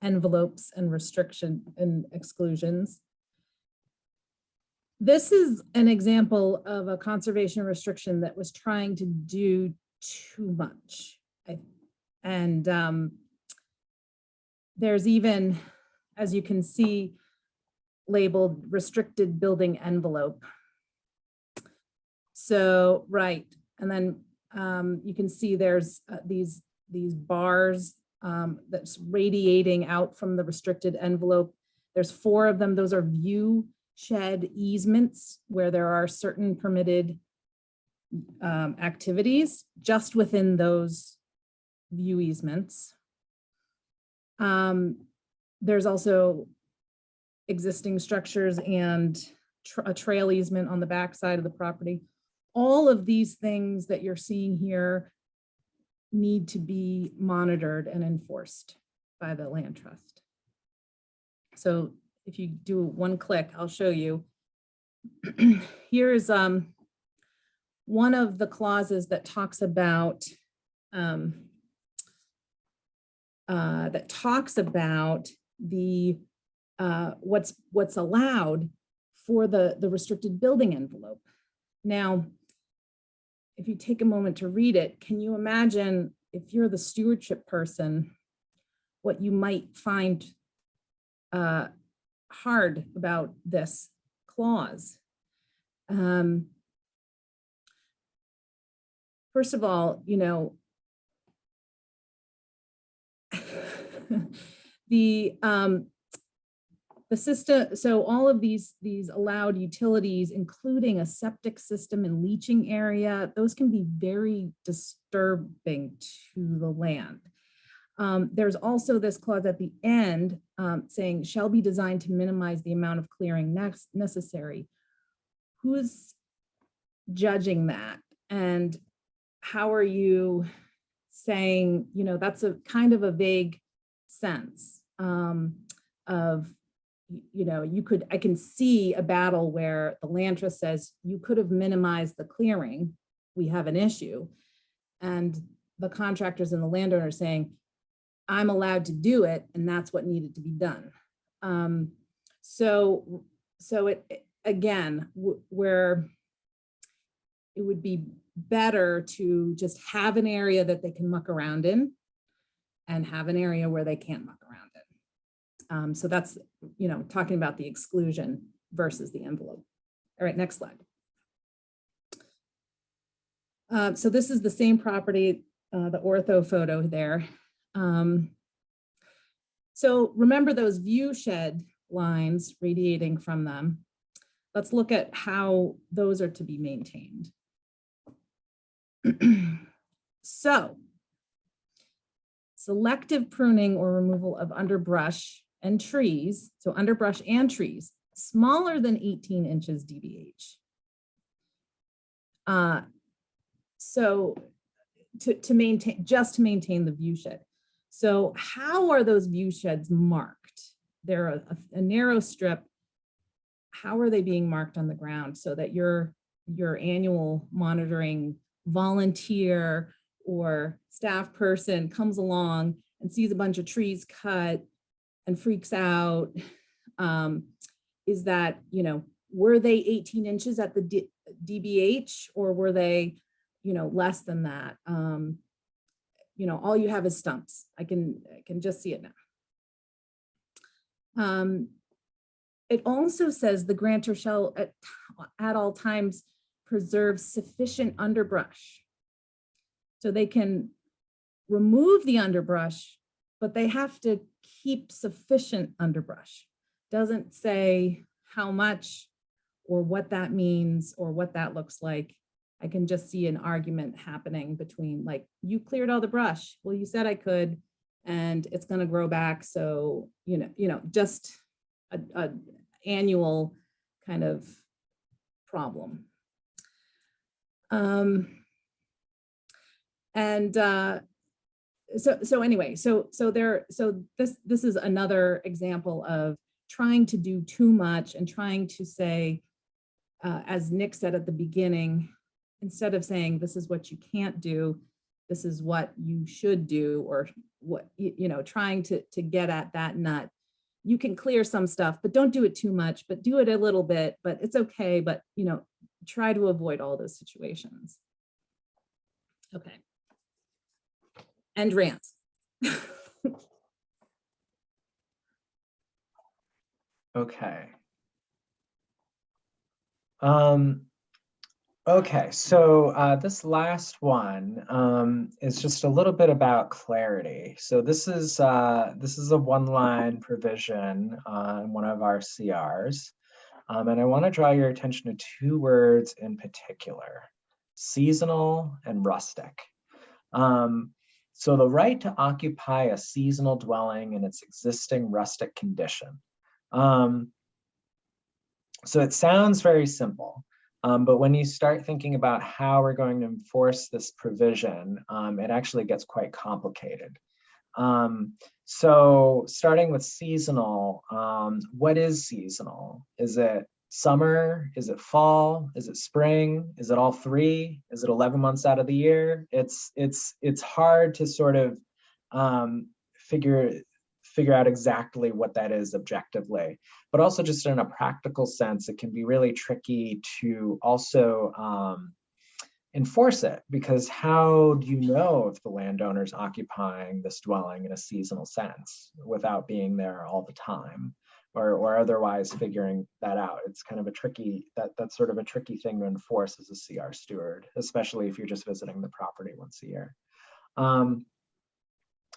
envelopes and restriction and exclusions. This is an example of a conservation restriction that was trying to do too much. And there's even, as you can see, labeled restricted building envelope. So, right, and then you can see there's these bars that's radiating out from the restricted envelope. There's 4 of them. Those are view shed easements where there are certain permitted activities just within those view easements. There's also existing structures and a trail easement on the back side of the property. All of these things that you're seeing here need to be monitored and enforced by the land trust. So if you do one click, I'll show you. Here's one of the clauses that talks about the what's allowed for the restricted building envelope. Now, if you take a moment to read it, can you imagine if you're the stewardship person, what you might find hard about this clause? First of all, you know, the system, so all of these allowed utilities, including a septic system and leaching area, those can be very disturbing to the land. There's also this clause at the end saying shall be designed to minimize the amount of clearing necessary. Who's judging that? And how are you saying, you know, that's a kind of a vague sense of, you know, I can see a battle where the land trust says you could have minimized the clearing, we have an issue. And the contractors and the landowner saying, I'm allowed to do it, and that's what needed to be done. So it, again, where it would be better to just have an area that they can muck around in and have an area where they can't muck around in. So that's, you know, talking about the exclusion versus the envelope. All right, next slide. So this is the same property, the ortho photo there. So remember those view shed lines radiating from them. Let's look at how those are to be maintained. So selective pruning or removal of underbrush and trees, so underbrush and trees, smaller than 18 inches DBH. So to maintain, just to maintain the view shed. So how are those view sheds marked? They're a narrow strip. How are they being marked on the ground so that your annual monitoring volunteer or staff person comes along and sees a bunch of trees cut and freaks out? Is that, you know, were they 18 inches at the DBH or were they, you know, less than that? You know, all you have is stumps. I can just see it now. It also says the grantor shall at all times preserve sufficient underbrush. So they can remove the underbrush, but they have to keep sufficient underbrush. Doesn't say how much or what that means or what that looks like. I can just see an argument happening between, like, you cleared all the brush. Well, you said I could, and it's going to grow back. So, you know, just a annual kind of problem. So this is another example of trying to do too much and trying to say, as Nick said at the beginning, instead of saying this is what you can't do, this is what you should do, or what, you know, trying to get at that nut. You can clear some stuff, but don't do it too much, but do it a little bit, but it's okay. But, you know, try to avoid all those situations. Okay. End rant. Okay. Okay, so this last one is just a little bit about clarity. So this is a one-line provision in one of our CRs, and I want to draw your attention to two words in particular: seasonal and rustic. So the right to occupy a seasonal dwelling in its existing rustic condition. So it sounds very simple, but when you start thinking about how we're going to enforce this provision, it actually gets quite complicated. So starting with seasonal, what is seasonal? Is it summer? Is it fall? Is it spring? Is it all three? Is it 11 months out of the year? It's hard to sort of figure out exactly what that is objectively, but also just in a practical sense, it can be really tricky to also enforce it, because how do you know if the landowner is occupying this dwelling in a seasonal sense without being there all the time, or otherwise figuring that out? It's kind of a tricky, that's sort of a tricky thing to enforce as a CR steward, especially if you're just visiting the property once a year.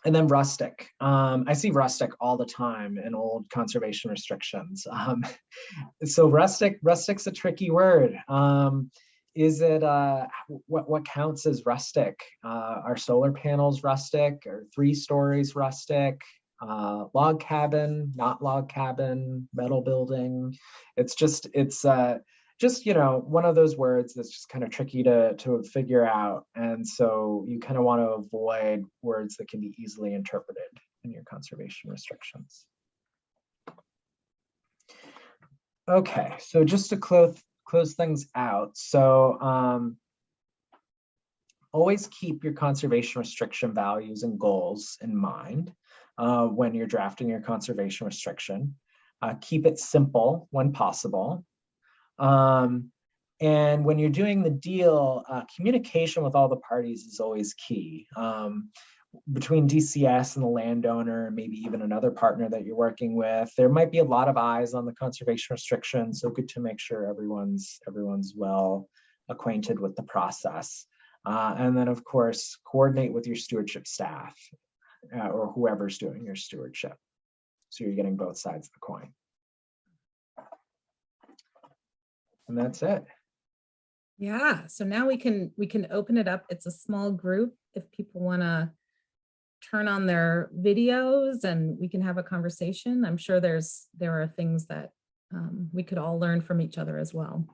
And then rustic. I see rustic all the time in old conservation restrictions. So rustic's a tricky word. Is it, what counts as rustic? Are solar panels rustic? Are 3 stories rustic? Log cabin, not log cabin, metal building? It's just, you know, one of those words that's just kind of tricky to figure out. And so you kind of want to avoid words that can be easily interpreted in your conservation restrictions. Okay, so just to close things out. So always keep your conservation restriction values and goals in mind when you're drafting your conservation restriction. Keep it simple when possible. And when you're doing the deal, communication with all the parties is always key. Between DCS and the landowner, maybe even another partner that you're working with, there might be a lot of eyes on the conservation restriction, so good to make sure everyone's well acquainted with the process. And then, of course, coordinate with your stewardship staff or whoever's doing your stewardship, so you're getting both sides of the coin. And that's it. Yeah, so now we can open it up. It's a small group. If people want to turn on their videos and we can have a conversation, I'm sure there are things that we could all learn from each other as well.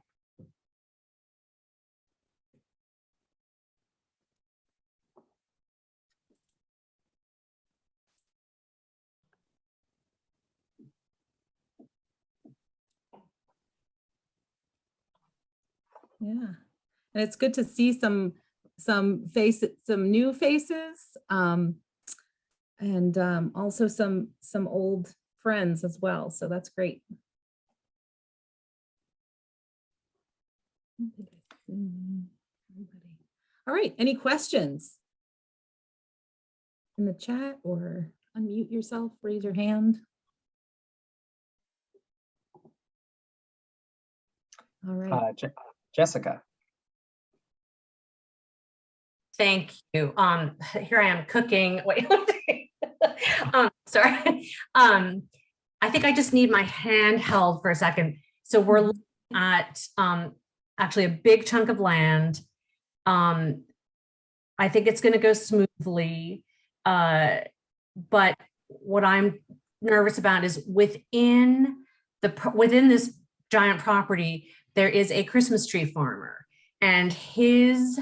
Yeah, and it's good to see some new faces, and also some old friends as well. So that's great. All right, any questions in the chat, or unmute yourself, raise your hand. All right. Jessica. Thank you. Here I am cooking. Wait, sorry. I think I just need my hand held for a second. So we're looking at actually a big chunk of land. I think it's going to go smoothly. But what I'm nervous about is within this giant property, there is a Christmas tree farmer, and his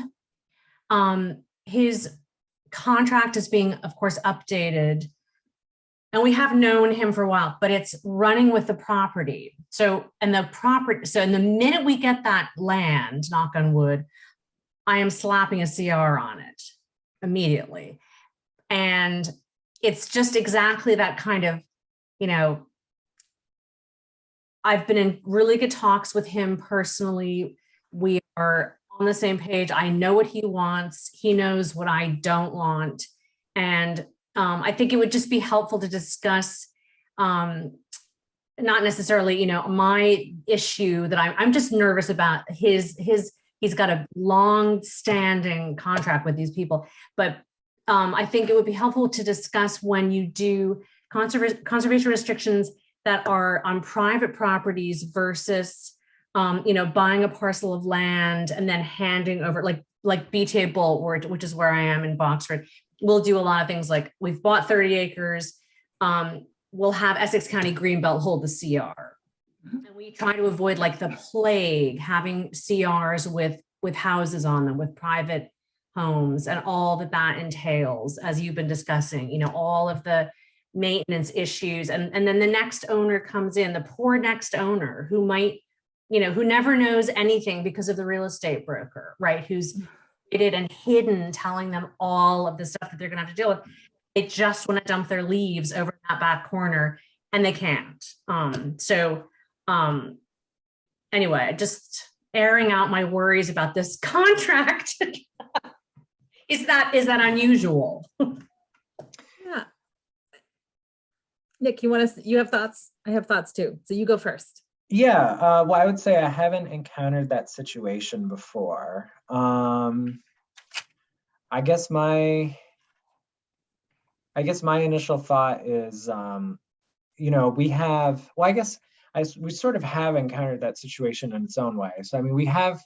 contract is being, of course, updated. And we have known him for a while, but it's running with the property. So in the minute we get that land, knock on wood, I am slapping a CR on it immediately. And it's just exactly that kind of, you know, I've been in really good talks with him personally. We are on the same page. I know what he wants. He knows what I don't want. And I think it would just be helpful to discuss, not necessarily, you know, my issue that I'm just nervous about he's got a long-standing contract with these people. But I think it would be helpful to discuss when you do conservation restrictions that are on private properties versus, you know, buying a parcel of land and then handing over, like like BTA Bolt, which is where I am in Boxford, we'll do a lot of things like we've bought 30 acres. We'll have Essex County Greenbelt hold the CR. And we try to avoid like the plague, having CRs with houses on them, with private homes and all that that entails, as you've been discussing, you know, all of the maintenance issues. And then the next owner comes in, the poor next owner who might, you know, who never knows anything because of the real estate broker, right? Who's hidden, telling them all of the stuff that they're going to have to deal with. They just want to dump their leaves over in that back corner and they can't. Anyway, just airing out my worries about this contract. Is that unusual? Yeah. Nick, you have thoughts? I have thoughts too. So you go first. Yeah, well, I would say I haven't encountered that situation before. I guess my initial thought is, you know, we sort of have encountered that situation in its own way. So, I mean, we have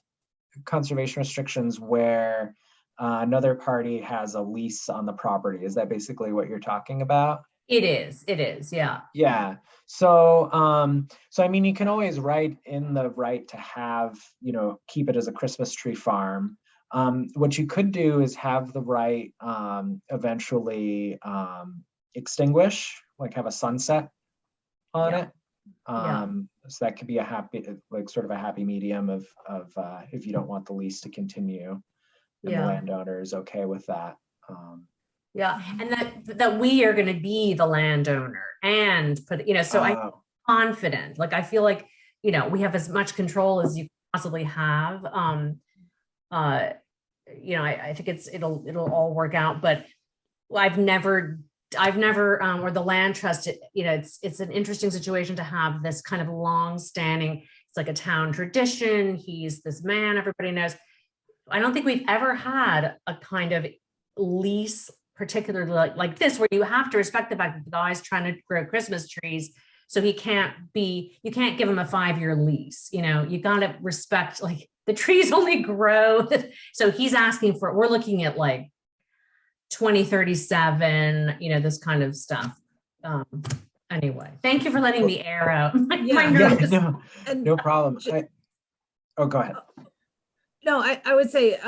conservation restrictions where another party has a lease on the property. Is that basically what you're talking about? It is, yeah. Yeah. So, I mean, you can always write in the right to have, you know, keep it as a Christmas tree farm. What you could do is have the right eventually extinguish, like have a sunset on it. So that could be a happy, like sort of a happy medium of if you don't want the lease to continue, and the landowner is okay with that. And that we are going to be the landowner and put, you know, so I'm confident, like, I feel like, you know, we have as much control as you possibly have. You know, I think it'll all work out, but I've never, or the land trust, you know, it's an interesting situation to have this kind of long standing, it's like a town tradition. He's this man everybody knows. I don't think we've ever had a kind of lease, particularly like this, where you have to respect the fact that the guy's trying to grow Christmas trees. So you can't give him a 5-year lease. You know, you got to respect, like, the trees only grow. So he's asking for, we're looking at like 2037, you know, this kind of stuff. Anyway, thank you for letting me air out my nervous. No problem. Go ahead. No, I would say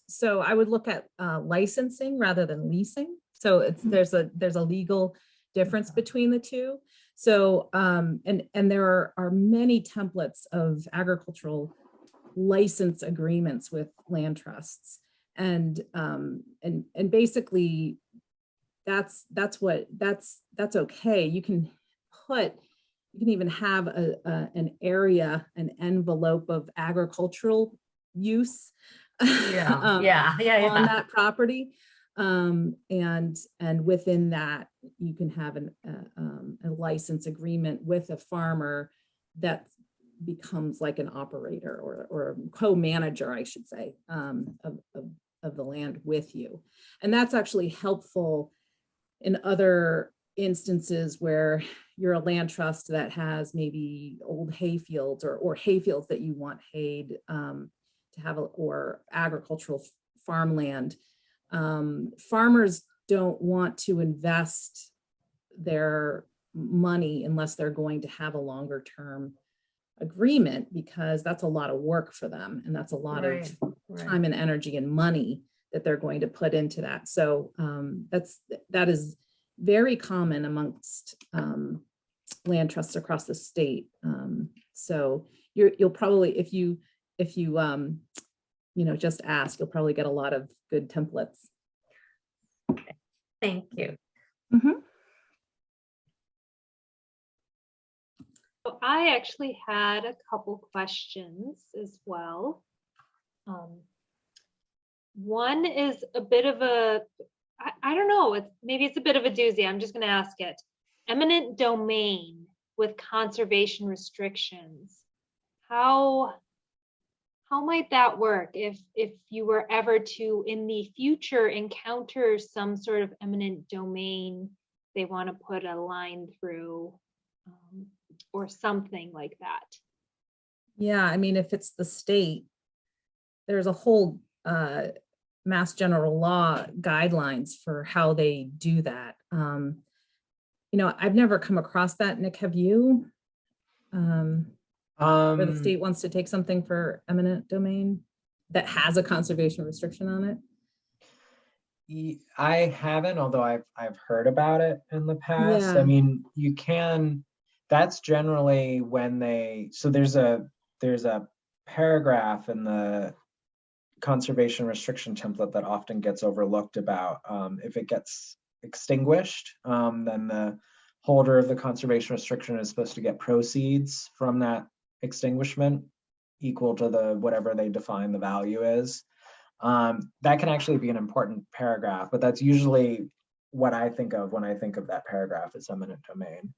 so I would look at licensing rather than leasing. So there's a legal difference between the two. So and there are many templates of agricultural license agreements with land trusts, and basically that's okay. You can even have an area, an envelope of agricultural use on that property. And within that, you can have a license agreement with a farmer that becomes like an operator or co-manager, I should say, of the land with you. And that's actually helpful in other instances where you're a land trust that has maybe old hay fields or hay fields that you want hayed to have, or agricultural farmland. Farmers don't want to invest their money unless they're going to have a longer term agreement, because that's a lot of work for them, and that's a lot of time and energy and money that they're going to put into that. So that is very common amongst land trusts across the state. So you'll probably, if you just ask, you'll probably get a lot of good templates. Okay. Thank you. Mm-hmm. So I actually had a couple questions as well. One is a bit of a, I don't know, maybe it's a bit of a doozy. I'm just going to ask it. Eminent domain with conservation restrictions. How might that work if you were ever to in the future encounter some sort of eminent domain they want to put a line through, or something like that? Yeah, I mean, if it's the state, there's a whole Mass General Law guidelines for how they do that. I've never come across that. Nick, have you? Where the state wants to take something for eminent domain that has a conservation restriction on it? I haven't, although I've heard about it in the past. Yeah. I mean, you can, that's generally when so there's a paragraph in the conservation restriction template that often gets overlooked about if it gets extinguished, then the holder of the conservation restriction is supposed to get proceeds from that extinguishment equal to whatever they define the value is. That can actually be an important paragraph, but that's usually what I think of when I think of that paragraph as eminent domain.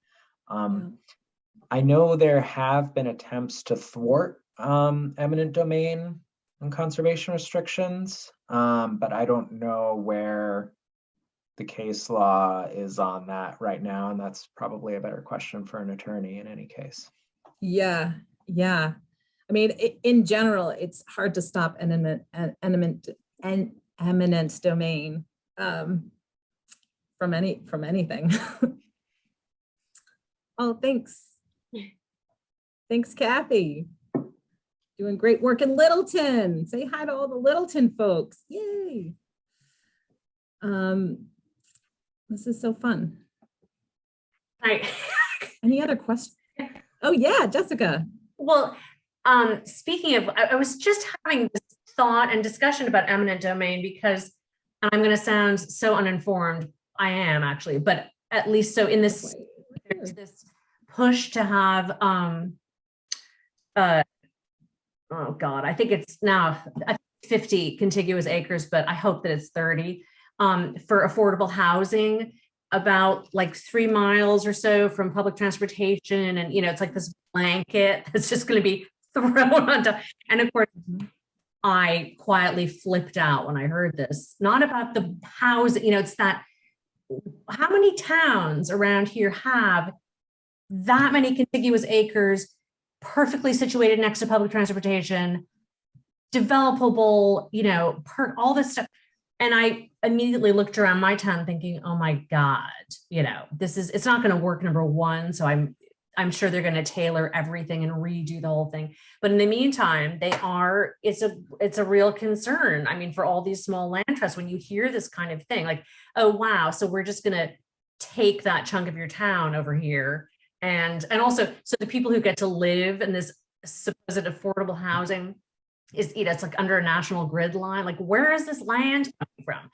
I know there have been attempts to thwart eminent domain and conservation restrictions, but I don't know where the case law is on that right now, and that's probably a better question for an attorney in any case. Yeah. I mean, in general, it's hard to stop eminent domain from anything. Oh, thanks. Thanks, Kathy. Doing great work in Littleton. Say hi to all the Littleton folks. Yay. This is so fun. Right. Any other questions? Oh yeah, Jessica. Well, speaking of, I was just having this thought and discussion about eminent domain because, and I'm going to sound so uninformed. I am actually, but at least so in this, there's this push to have, oh God, I think it's now 50 contiguous acres, but I hope that it's 30 for affordable housing, about like 3 miles or so from public transportation. And, it's like this blanket that's just going to be thrown on top. And of course, I quietly flipped out when I heard this, not about the housing, it's that, how many towns around here have that many contiguous acres, perfectly situated next to public transportation, developable, all this stuff. And I immediately looked around my town thinking, oh my God, it's not going to work, number one. So I'm sure they're going to tailor everything and redo the whole thing. But in the meantime, it's a real concern. I mean, for all these small land trusts, when you hear this kind of thing, like, oh, wow, so we're just going to take that chunk of your town over here. And also, so the people who get to live in this supposed affordable housing is, it's like under a national grid line. Like, where is this land coming from?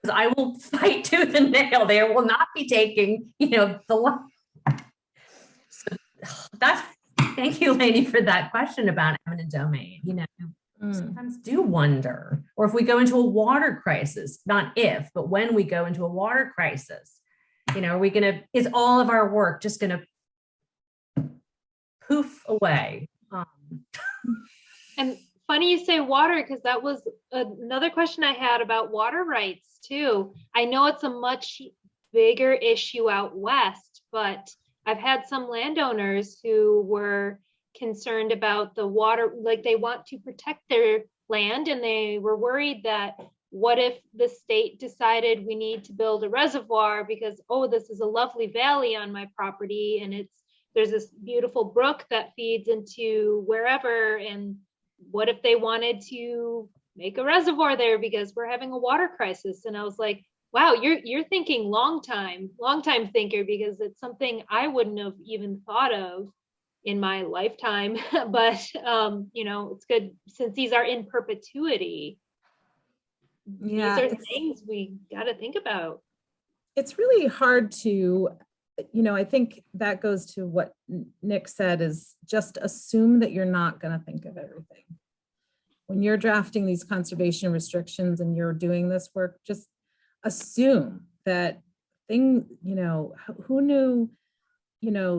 Because I will fight tooth and nail. They will not be taking, the land. So thank you, Lainey, for that question about eminent domain. Sometimes do wonder, or if we go into a water crisis, not if, but when we go into a water crisis, is all of our work just going to poof away? And funny you say water, because that was another question I had about water rights too. I know it's a much bigger issue out west, but I've had some landowners who were concerned about the water, like they want to protect their land, and they were worried that what if the state decided we need to build a reservoir because, oh, this is a lovely valley on my property, and there's this beautiful brook that feeds into wherever, and what if they wanted to make a reservoir there because we're having a water crisis? And I was like, wow, you're thinking long time thinker, because it's something I wouldn't have even thought of in my lifetime. But it's good since these are in perpetuity. Yeah, these are things we got to think about. It's really hard to, I think that goes to what Nick said, is just assume that you're not going to think of everything. When you're drafting these conservation restrictions and you're doing this work, just assume that who knew,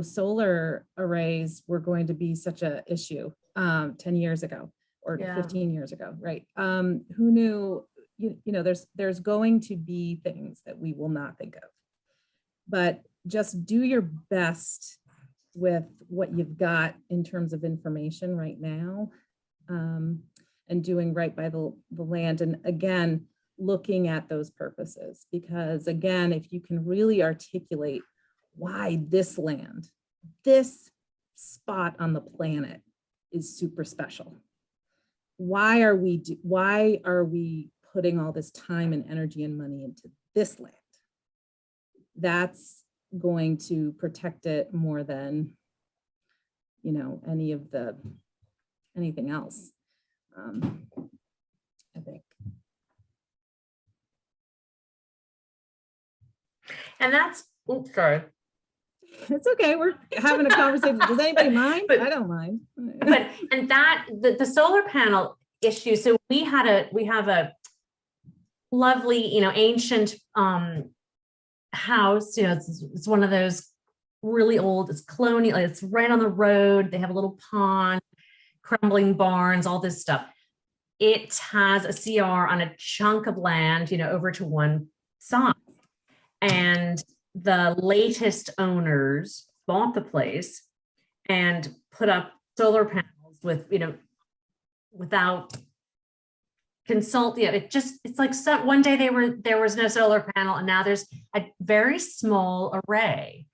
solar arrays were going to be such an issue 10 years ago or 15 years ago, right? Who knew, there's going to be things that we will not think of, but just do your best with what you've got in terms of information right now. and doing right by the land. And again, looking at those purposes, because again, if you can really articulate why this land, this spot on the planet is super special. Why are we putting all this time and energy and money into this land? That's going to protect it more than, you know, anything else. I think. And that's, oops, sorry. It's okay. We're having a conversation. Does anybody mind? I don't mind. But and that the solar panel issue. So we have a lovely, you know, ancient house. You know, it's one of those really old. It's colonial. It's right on the road. They have a little pond, crumbling barns, all this stuff. It has a CR on a chunk of land, you know, over to one side. And the latest owners bought the place and put up solar panels with, you know, without consult. Yeah, it's like one day there was no solar panel, and now there's a very small array.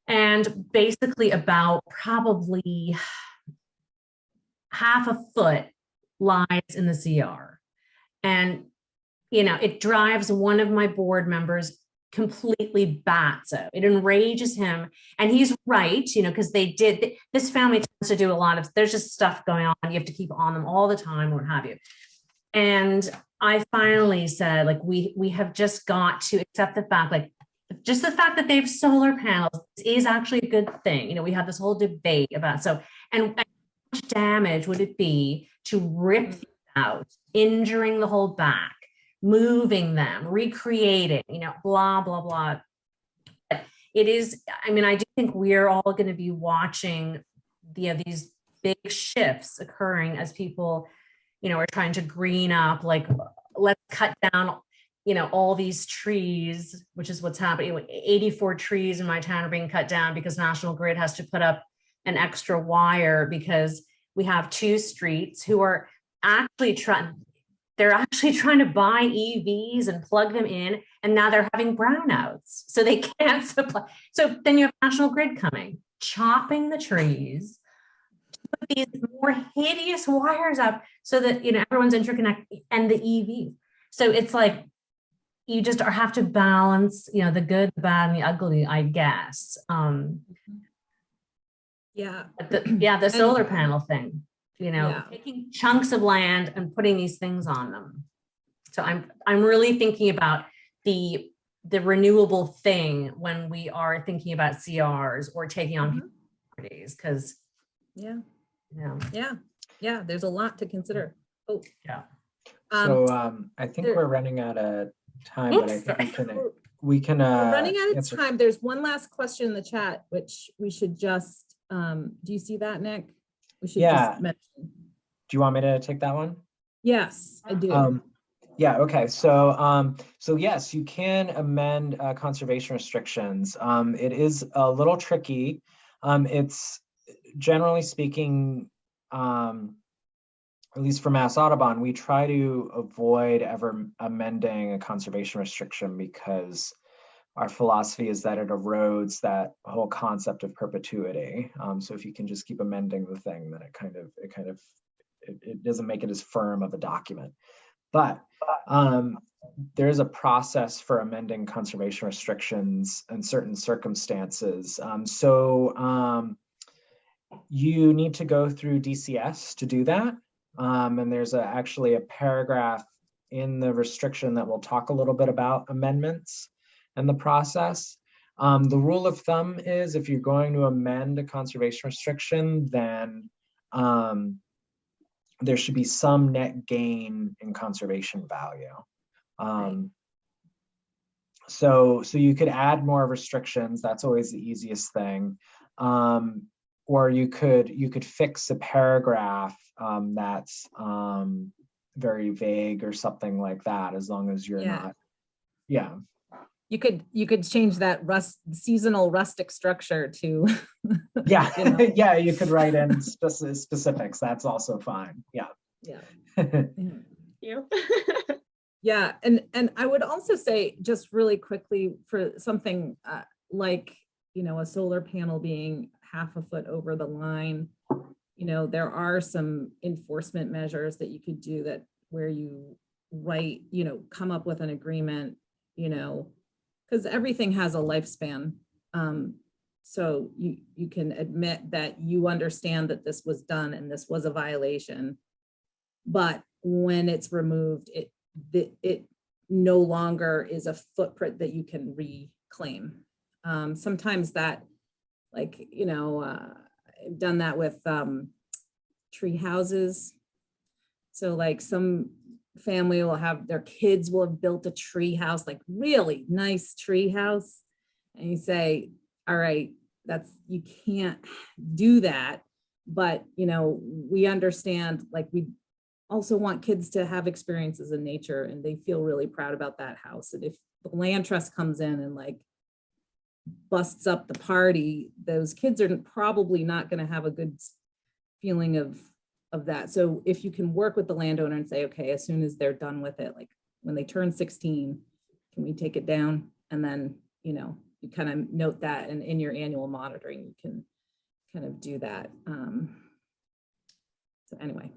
And basically about probably half a foot lies in the CR. And, you know, it drives one of my board members completely batso. It enrages him. And he's right, you know, because this family tends to do a lot of, there's just stuff going on. You have to keep on them all the time, or what have you. And I finally said, like, we have just got to accept the fact, like, just the fact that they have solar panels is actually a good thing. You know, we had this whole debate about, so, and how much damage would it be to rip these out, injuring the whole back, moving them, recreating, you know, blah, blah, blah. But it is, I mean, I do think we're all going to be watching these big shifts occurring as people, you know, are trying to green up, like, let's cut down, you know, all these trees, which is what's happening. Like 84 trees in my town are being cut down because National Grid has to put up an extra wire, because we have two streets who are actually trying to buy EVs and plug them in, and now they're having brownouts, so they can't supply. So then you have National Grid coming, chopping the trees, put these more hideous wires up so that, you know, everyone's interconnected, and the EV. So it's like, you just have to balance, you know, the good, the bad, and the ugly, I guess. The solar panel thing, you know, taking chunks of land and putting these things on them. So I'm really thinking about the renewable thing when we are thinking about CRs or taking on properties, because there's a lot to consider. So I think we're running out of time, but I think we can we're running out of answer. time. There's one last question in the chat, which we should just do you see that, Nick? We should just mention. Do you want me to take that one? Yes, I do. Yeah, okay. So yes, you can amend conservation restrictions. It is a little tricky. It's generally speaking, at least for Mass Audubon, we try to avoid ever amending a conservation restriction, because our philosophy is that it erodes that whole concept of perpetuity. So if you can just keep amending the thing, then it doesn't make it as firm of a document. But there's a process for amending conservation restrictions in certain circumstances. You need to go through DCS to do that. And there's actually a paragraph in the restriction that will talk a little bit about amendments and the process. The rule of thumb is, if you're going to amend a conservation restriction, then there should be some net gain in conservation value. So you could add more restrictions. That's always the easiest thing. Or you could fix a paragraph that's very vague or something like that, as long as you're not. You could change that seasonal rustic structure to you could write in specifics. That's also fine. Yeah. You. Yeah, and I would also say just really quickly for something like, you know, a solar panel being half a foot over the line, you know, there are some enforcement measures that you could do that where you write, you know, come up with an agreement, you know, because everything has a lifespan. So you can admit that you understand that this was done and this was a violation, but when it's removed, it no longer is a footprint that you can reclaim. Sometimes that, like, you know, I've done that with tree houses. So like some family will have, their kids will have built a tree house, like really nice tree house. And you say, all right, you can't do that. But, you know, we understand, like, we also want kids to have experiences in nature and they feel really proud about that house. And if the land trust comes in and like busts up the party, those kids are probably not going to have a good feeling of that. So if you can work with the landowner and say, okay, as soon as they're done with it, like when they turn 16, can we take it down? And then, you know, you kind of note that, and in your annual monitoring, you can kind of do that. So anyway.